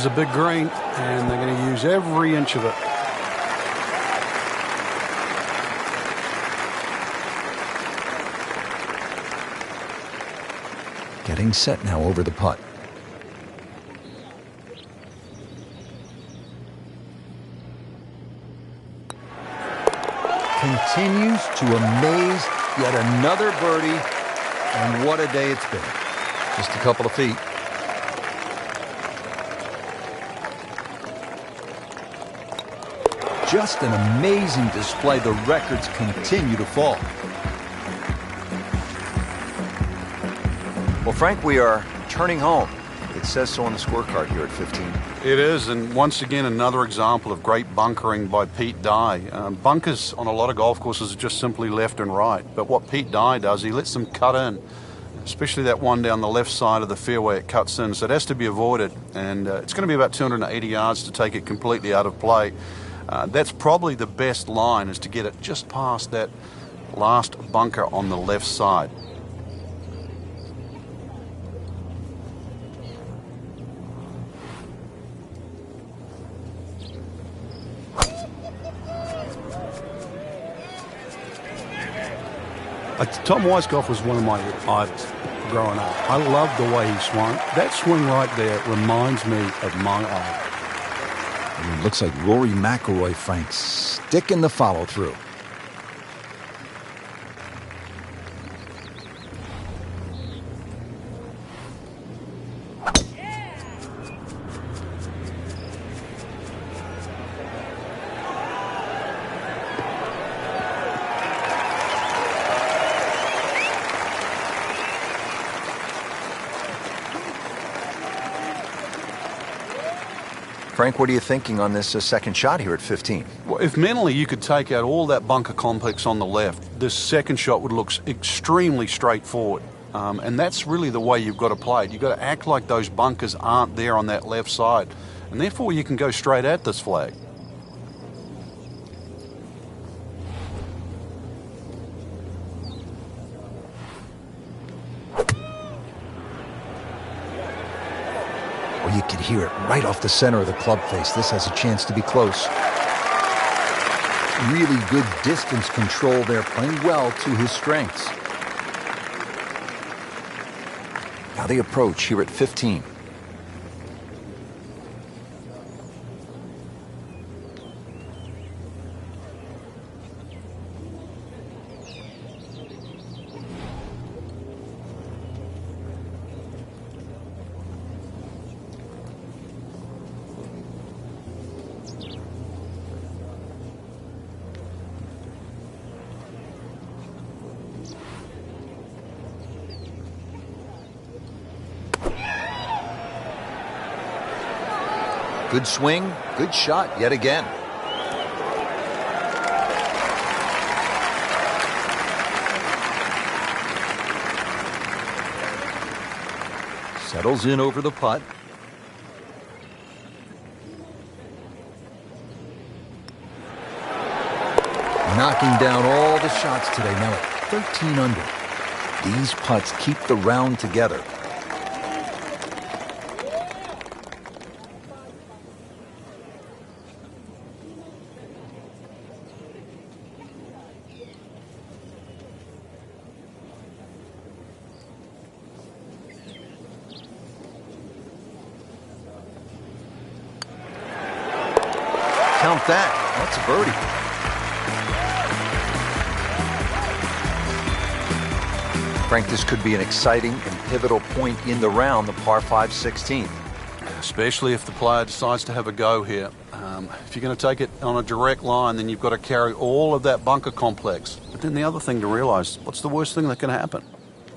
is a big green, and they're going to use every inch of it. Getting set now over the putt. Continues to amaze. Yet another birdie. And what a day it's been. Just a couple of feet. Just an amazing display. The records continue to fall. Well, Frank, we are turning home. It says so on the scorecard here at 15. It is, and once again, another example of great bunkering by Pete Dye. Bunkers on a lot of golf courses are just simply left and right, but what Pete Dye does, he lets them cut in, especially that one down the left side of the fairway. It cuts in, so it has to be avoided, and it's going to be about 280 yards to take it completely out of play. That's probably the best line, is to get it just past that last bunker on the left side. Tom Weiskopf was one of my idols growing up. I loved the way he swung. That swing right there reminds me of my idol. It looks like Rory McIlroy, Frank, sticking the follow-through. Frank, what are you thinking on this second shot here at 15? Well, if mentally you could take out all that bunker complex on the left, this second shot would look extremely straightforward. And that's really the way you've got to play it. You've got to act like those bunkers aren't there on that left side. And therefore you can go straight at this flag. You could hear it right off the center of the club face. This has a chance to be close. Really good distance control there, playing well to his strengths. Now the approach here at 15. Good swing, good shot yet again. Settles in over the putt. Knocking down all the shots today, now at 13 under. These putts keep the round together. Count that. That's a birdie. Frank, this could be an exciting and pivotal point in the round, the par 5 16th. Especially if the player decides to have a go here. If you're going to take it on a direct line, then you've got to carry all of that bunker complex. But then the other thing to realize, what's the worst thing that can happen?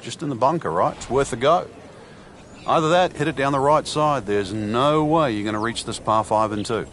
Just in the bunker, right? It's worth a go. Either that, hit it down the right side. There's no way you're going to reach this par 5 and 2.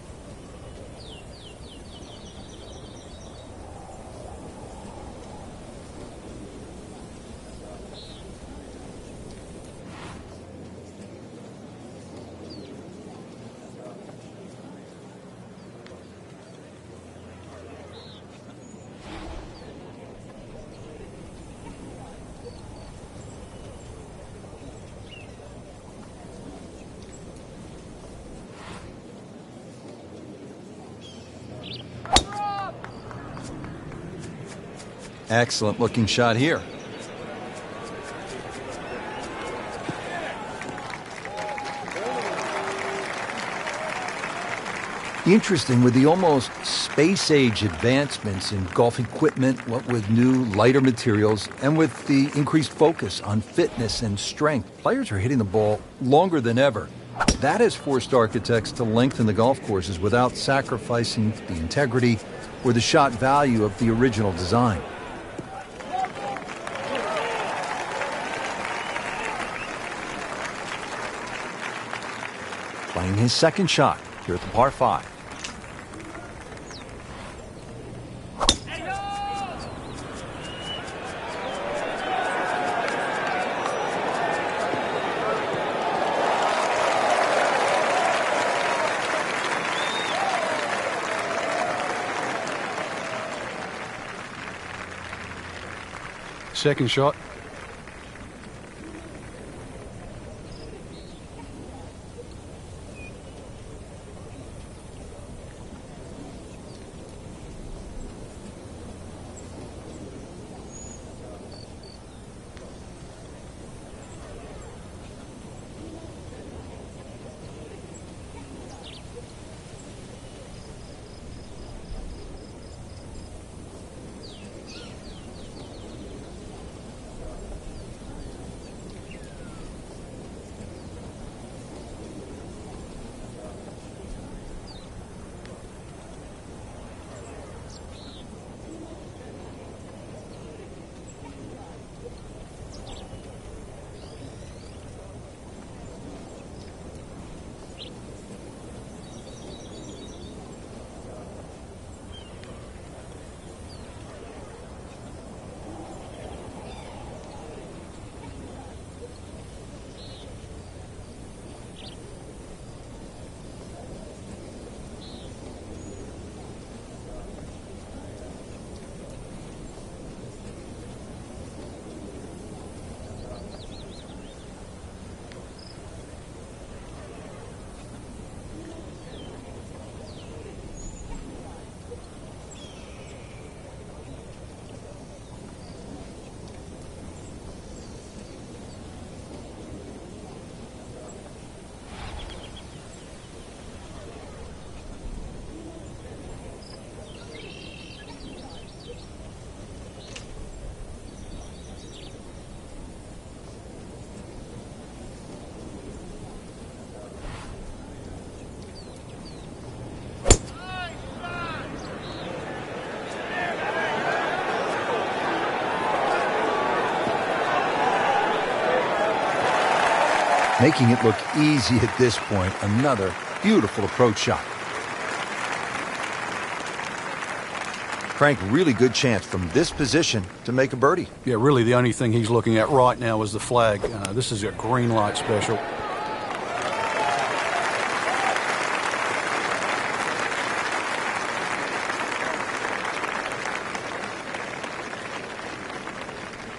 Excellent looking shot here. Interesting, with the almost space-age advancements in golf equipment, what with new, lighter materials, and with the increased focus on fitness and strength, players are hitting the ball longer than ever. That has forced architects to lengthen the golf courses without sacrificing the integrity or the shot value of the original design. Playing his second shot here at the par 5. Second shot. Making it look easy at this point. Another beautiful approach shot. Frank, really good chance from this position to make a birdie. Yeah, really the only thing he's looking at right now is the flag. This is a green light special.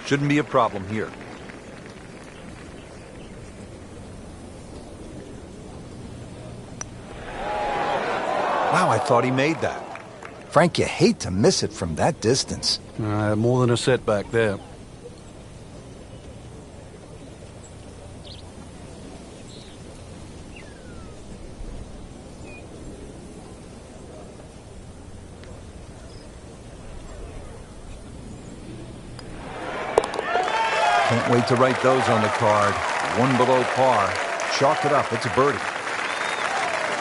Shouldn't be a problem here. Wow, I thought he made that. Frank, you hate to miss it from that distance. More than a setback there. Can't wait to write those on the card. One below par. Chalk it up. It's a birdie.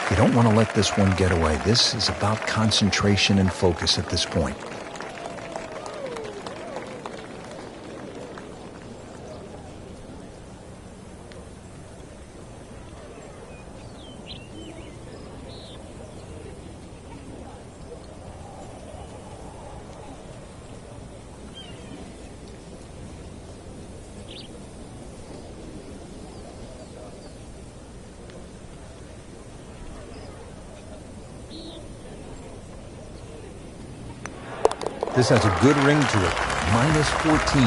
You don't want to let this one get away. This is about concentration and focus at this point. This has a good ring to it. Minus 14.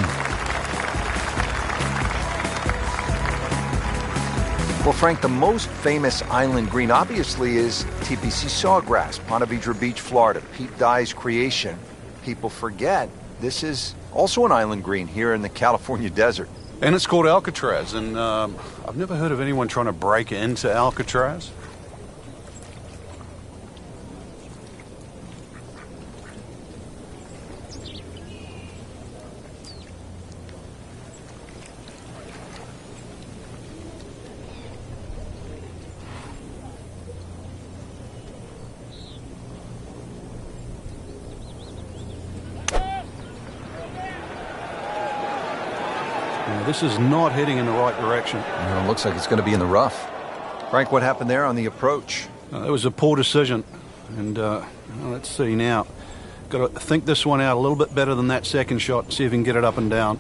Well, Frank, the most famous island green obviously is TPC Sawgrass, Ponte Vedra Beach, Florida. Pete Dye's creation. People forget This is also an island green here in the California desert. And it's called Alcatraz, and I've never heard of anyone trying to break into Alcatraz. This is not heading in the right direction. It looks like it's going to be in the rough. Frank, what happened there on the approach? It was a poor decision. And let's see now. Got to think this one out a little bit better than that second shot. See if we can get it up and down.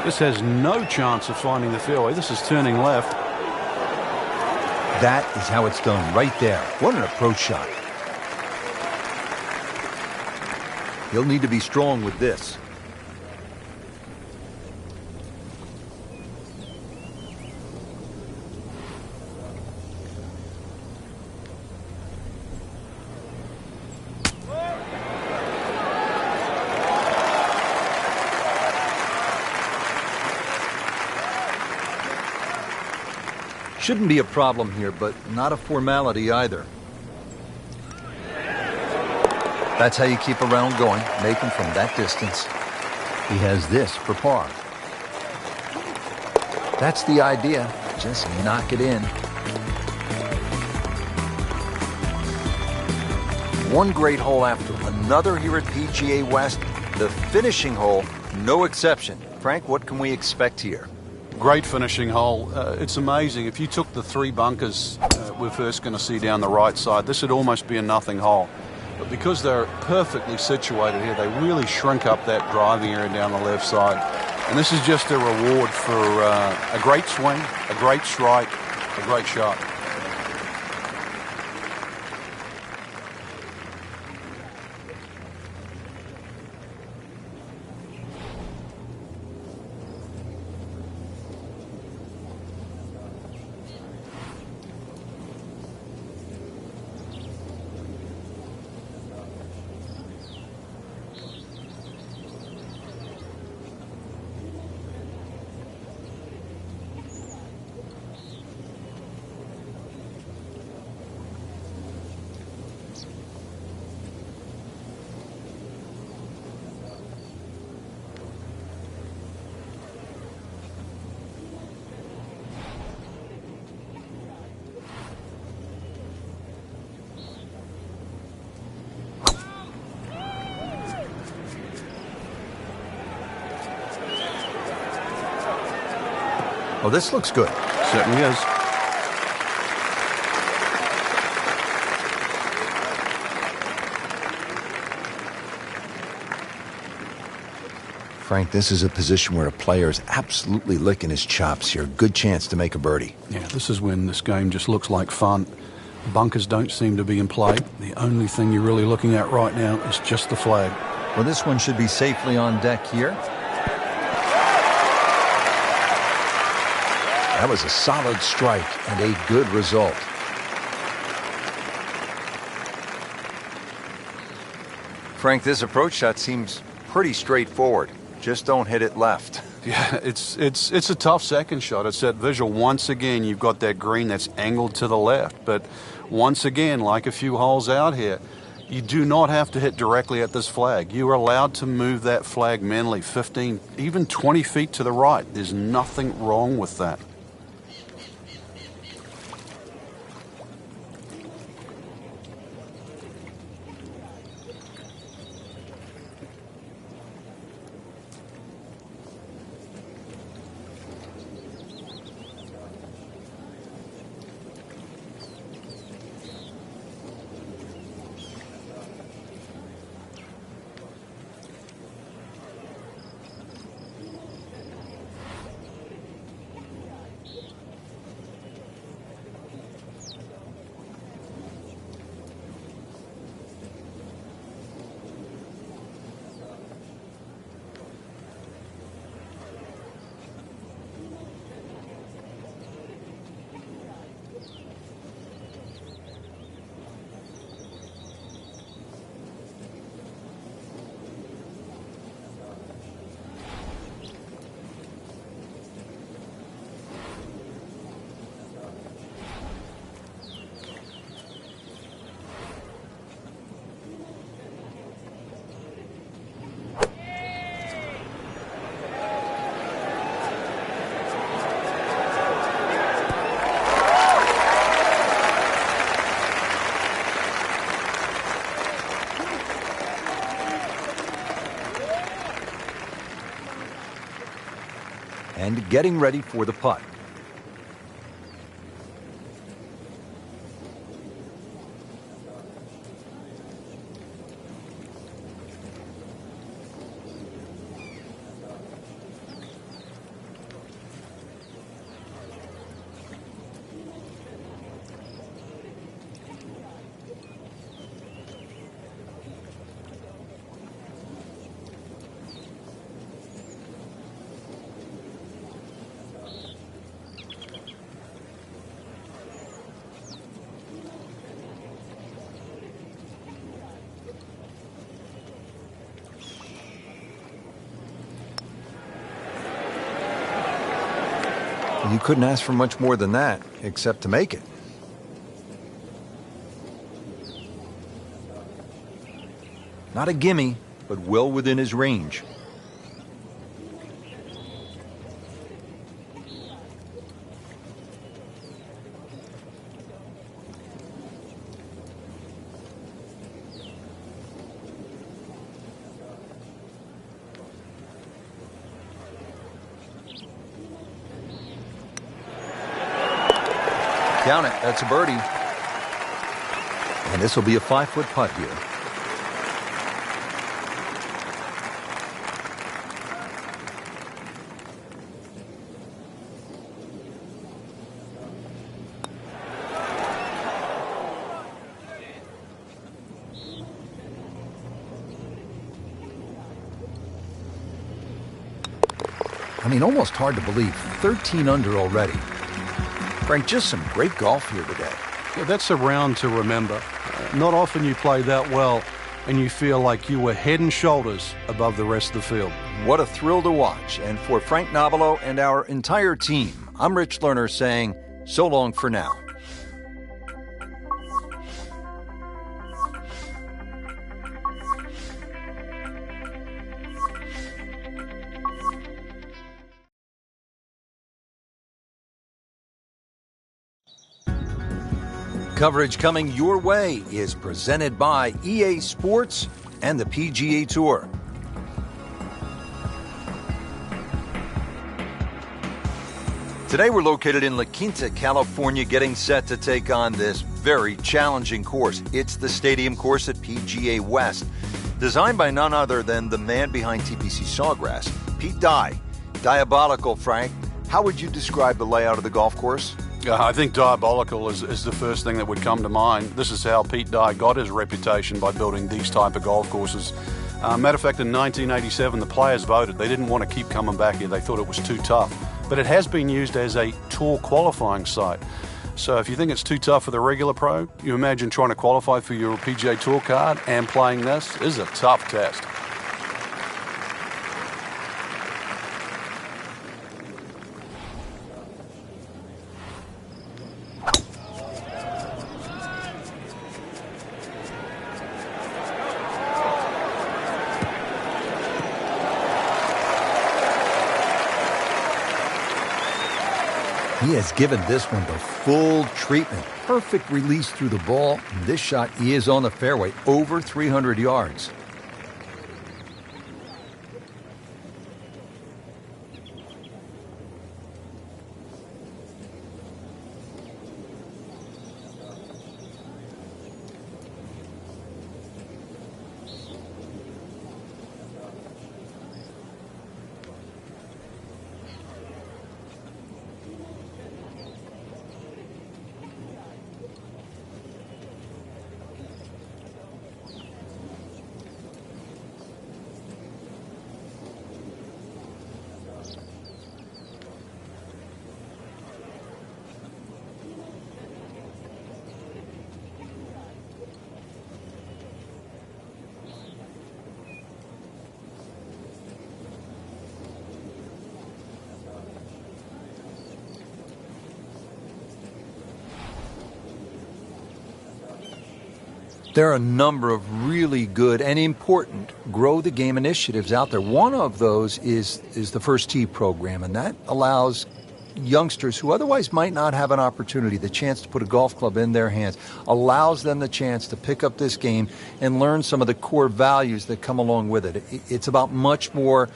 This has no chance of finding the fairway. This is turning left. That is how it's done, right there. What an approach shot. He'll need to be strong with this. Shouldn't be a problem here, but not a formality either. That's how you keep a round going, make them from that distance. He has this for par. That's the idea. Just knock it in. One great hole after another here at PGA West. The finishing hole, no exception. Frank, what can we expect here? Great finishing hole. It's amazing. If you took the three bunkers we're first going to see down the right side, this would almost be a nothing hole. But because they're perfectly situated here, they really shrink up that driving area down the left side. And this is just a reward for a great swing, a great strike, a great shot. Oh, this looks good. Certainly is. Frank, this is a position where a player is absolutely licking his chops here. Good chance to make a birdie. Yeah, this is when this game just looks like fun. Bunkers don't seem to be in play. The only thing you're really looking at right now is just the flag. Well, this one should be safely on deck here. That was a solid strike and a good result. Frank, this approach shot seems pretty straightforward. Just don't hit it left. Yeah, it's a tough second shot. It's that visual. Once again, you've got that green that's angled to the left. But once again, like a few holes out here, you do not have to hit directly at this flag. You are allowed to move that flag mentally 15, even 20 feet to the right. There's nothing wrong with that. and getting ready for the putt. You couldn't ask for much more than that, except to make it. Not a gimme, but well within his range. Count it. That's a birdie. And this will be a 5-foot putt here. I mean, almost hard to believe. 13 under already. Frank, just some great golf here today. Yeah, that's a round to remember. Not often you play that well and you feel like you were head and shoulders above the rest of the field. What a thrill to watch. And for Frank Nobilo and our entire team, I'm Rich Lerner saying so long for now. Coverage coming your way is presented by EA Sports and the PGA Tour. Today we're located in La Quinta, California, getting set to take on this very challenging course. It's the stadium course at PGA West, designed by none other than the man behind TPC Sawgrass, Pete Dye. Diabolical, Frank. How would you describe the layout of the golf course? I think diabolical is the first thing that would come to mind. This is how Pete Dye got his reputation, by building these type of golf courses. Matter of fact, in 1987, the players voted. They didn't want to keep coming back here. They thought it was too tough. But it has been used as a tour qualifying site. So if you think it's too tough for the regular pro, you imagine trying to qualify for your PGA Tour card and playing this is a tough test. He has given this one the full treatment. Perfect release through the ball. This shot is on the fairway, over 300 yards. There are a number of really good and important grow the game initiatives out there. One of those is the First Tee program, and that allows youngsters who otherwise might not have an opportunity, the chance to put a golf club in their hands, allows them the chance to pick up this game and learn some of the core values that come along with it. It's about much more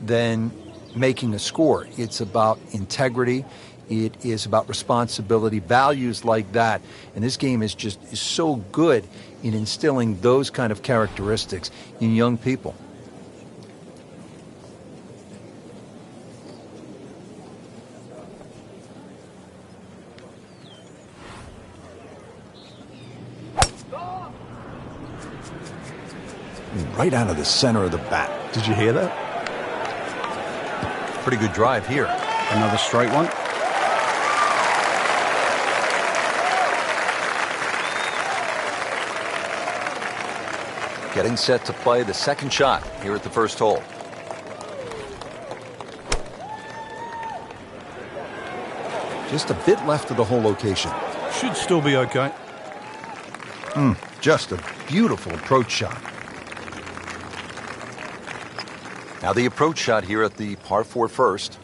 than making a score. It's about integrity. It is about responsibility, values like that. And this game is so good in instilling those kind of characteristics in young people. Right out of the center of the bat. Did you hear that? Pretty good drive here. Another straight one. Getting set to play the second shot here at the first hole. Just a bit left of the hole location. Should still be okay. Just a beautiful approach shot. Now the approach shot here at the par 4 first.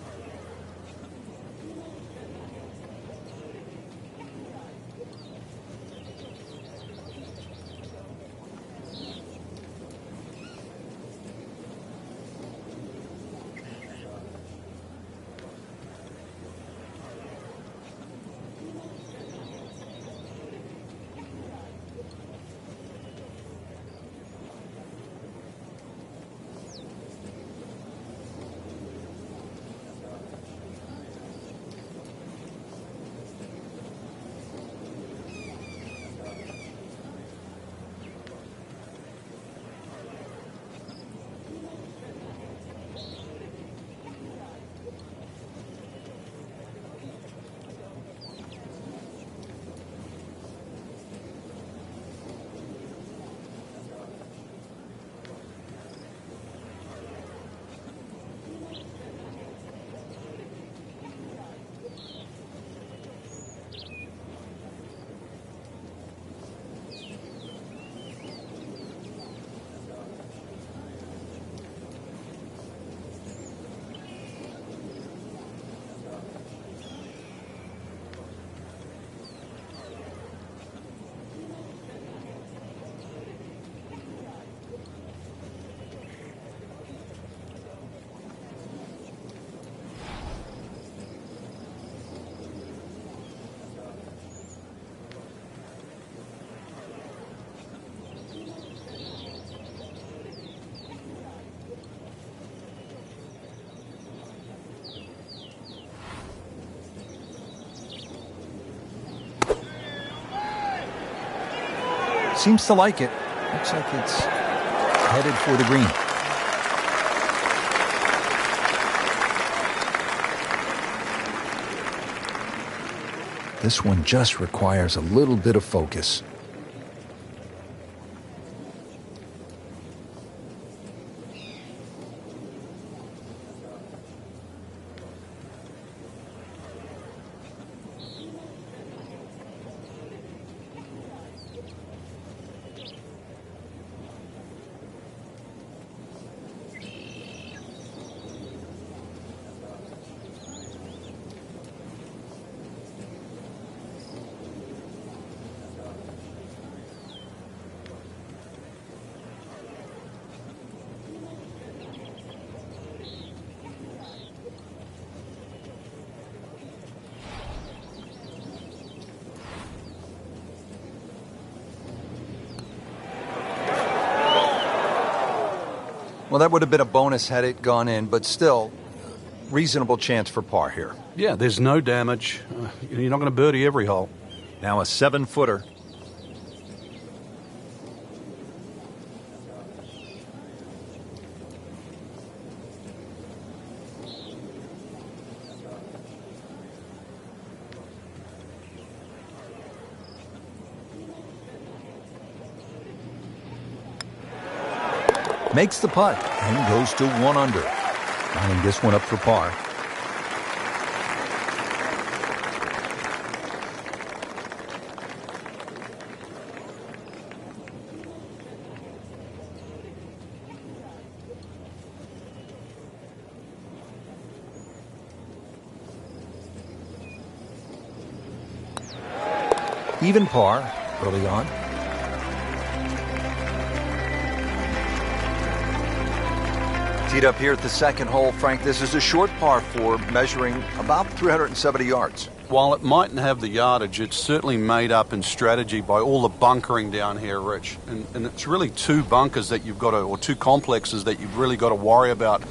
Seems to like it. Looks like it's headed for the green. This one just requires a little bit of focus. Well, that would have been a bonus had it gone in, but still, reasonable chance for par here. Yeah, there's no damage. You're not going to birdie every hole. Now a 7-footer. Makes the putt and goes to 1 under. Lining this one up for par. Even par early on. Teed up here at the second hole, Frank, this is a short par 4 measuring about 370 yards. While it mightn't have the yardage, it's certainly made up in strategy by all the bunkering down here, Rich. And it's really two bunkers that you've got to, or two complexes that you've really got to worry about.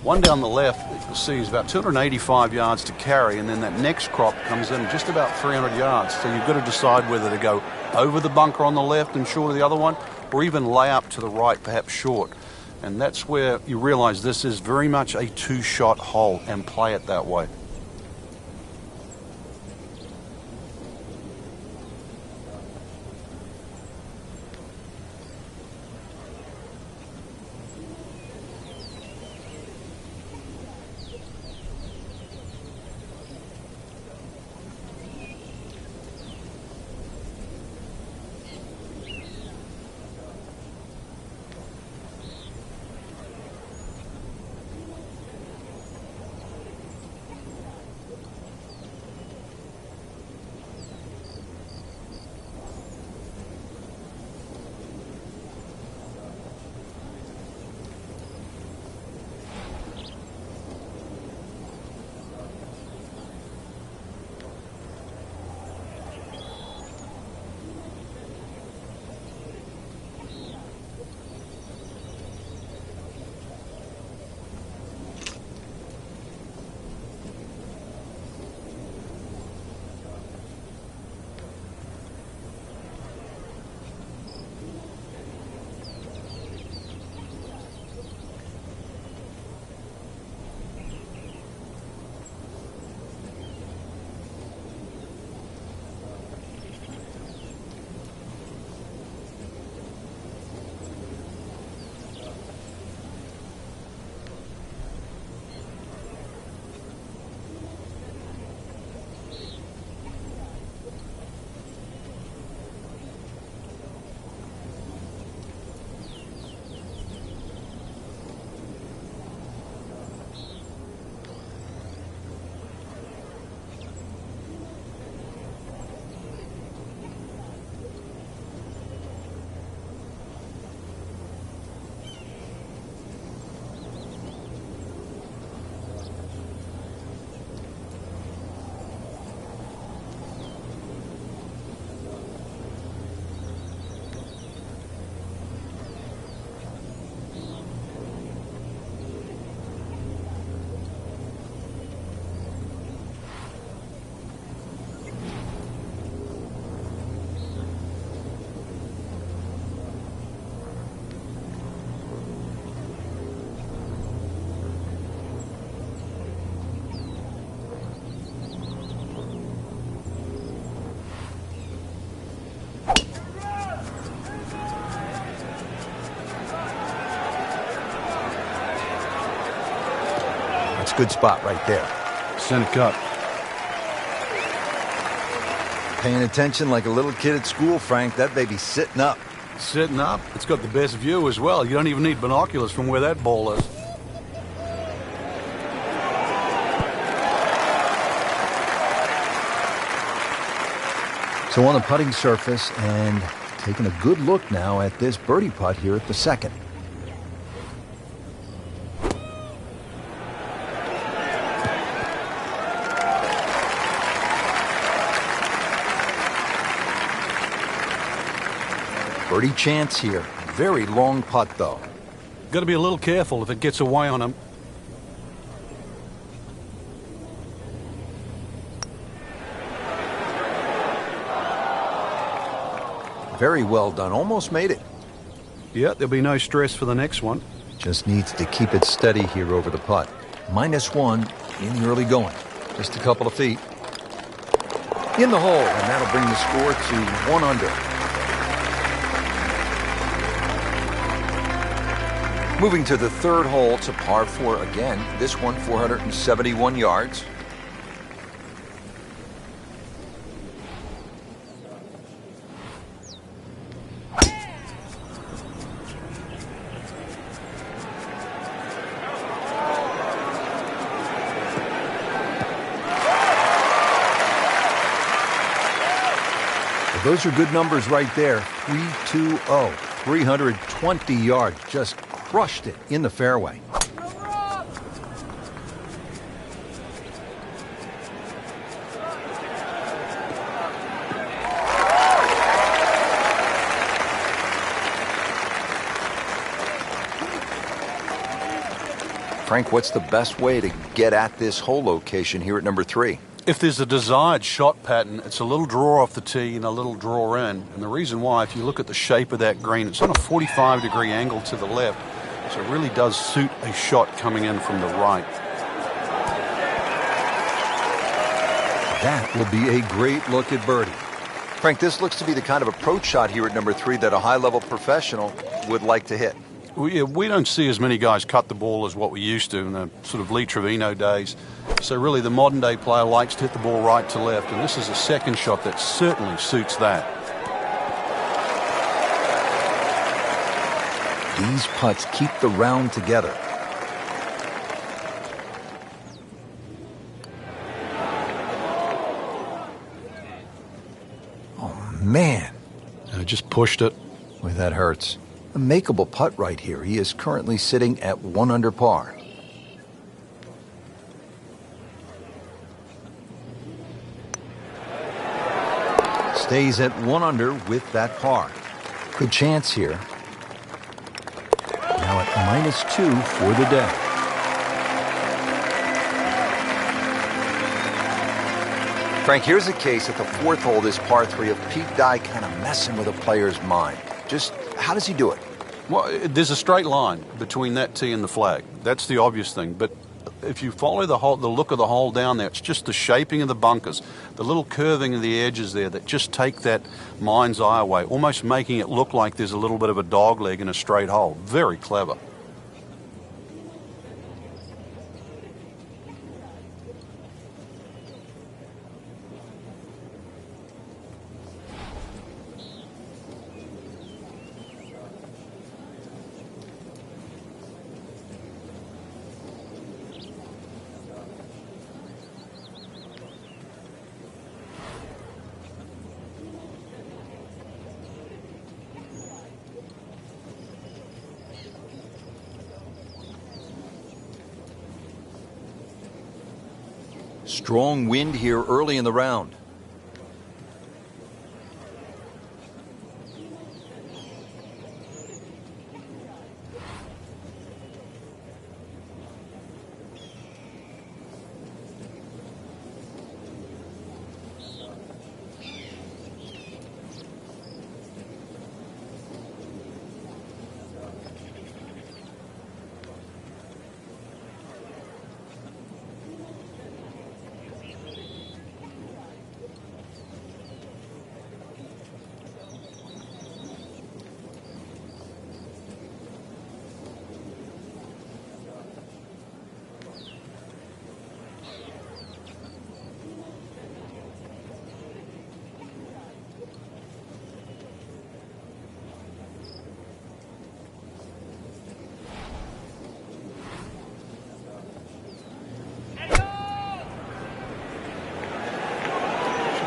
One down the left, you'll see, is about 285 yards to carry, and then that next crop comes in just about 300 yards. So you've got to decide whether to go over the bunker on the left and short of the other one, or even lay up to the right, perhaps short. And that's where you realize this is very much a two-shot hole, and play it that way. Good spot right there. Center cut. Paying attention like a little kid at school, Frank. That baby's sitting up. Sitting up. It's got the best view as well. You don't even need binoculars from where that ball is. So on the putting surface, and taking a good look now at this birdie putt here at the second. Birdie chance here. Very long putt, though. Got to be a little careful if it gets away on him. Very well done. Almost made it. Yeah, there'll be no stress for the next one. Just needs to keep it steady here over the putt. -1 in the early going. Just a couple of feet. In the hole, and that'll bring the score to 1 under. Moving to the third hole, it's a par 4 again. This one, 471 yards. Those are good numbers right there. 320, 320 yards. Just crushed it in the fairway. Frank, what's the best way to get at this hole location here at number 3? If there's a desired shot pattern, it's a little draw off the tee and a little draw in. And the reason why, if you look at the shape of that green, it's on a 45-degree angle to the left. So it really does suit a shot coming in from the right. That will be a great look at birdie. Frank, this looks to be the kind of approach shot here at number 3 that a high-level professional would like to hit. We don't see as many guys cut the ball as what we used to in the sort of Lee Trevino days. So really the modern day player likes to hit the ball right to left, and this is a second shot that certainly suits that. These putts keep the round together. Oh, man. Just pushed it. Boy, that hurts. A makeable putt right here. He is currently sitting at 1 under par. Stays at 1 under with that par. Good chance here. Now at -2 for the day. Frank, here's a case at the 4th hole, this par 3, of Pete Dye kind of messing with a player's mind. Just how does he do it? Well, there's a straight line between that tee and the flag. That's the obvious thing. But if you follow the look of the hole down there, it's just the shaping of the bunkers, the little curving of the edges there that just take that mind's eye away, almost making it look like there's a little bit of a dog leg in a straight hole. Very clever. Strong wind here early in the round.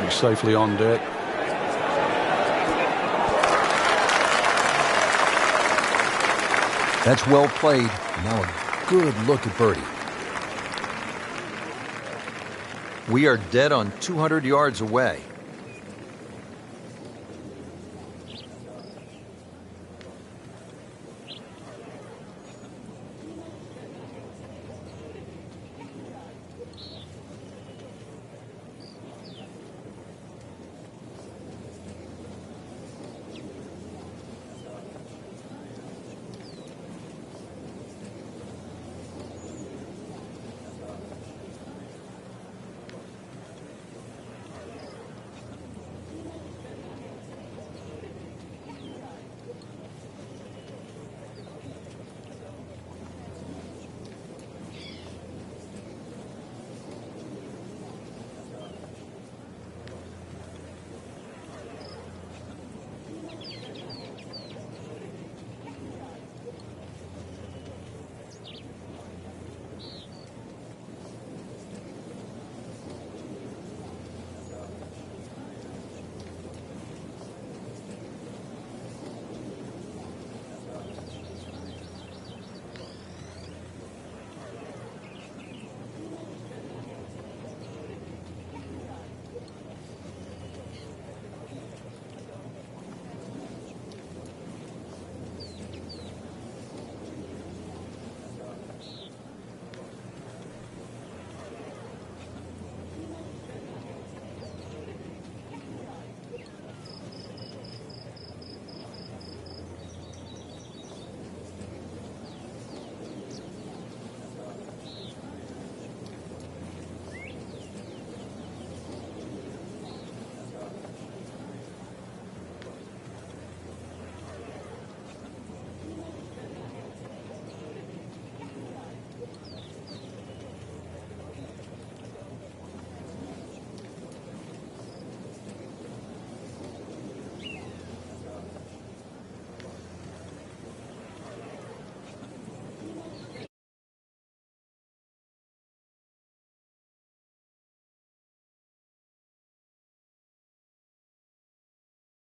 Safely on deck. That's well played. Now a good look at birdie. We are dead on 200 yards away.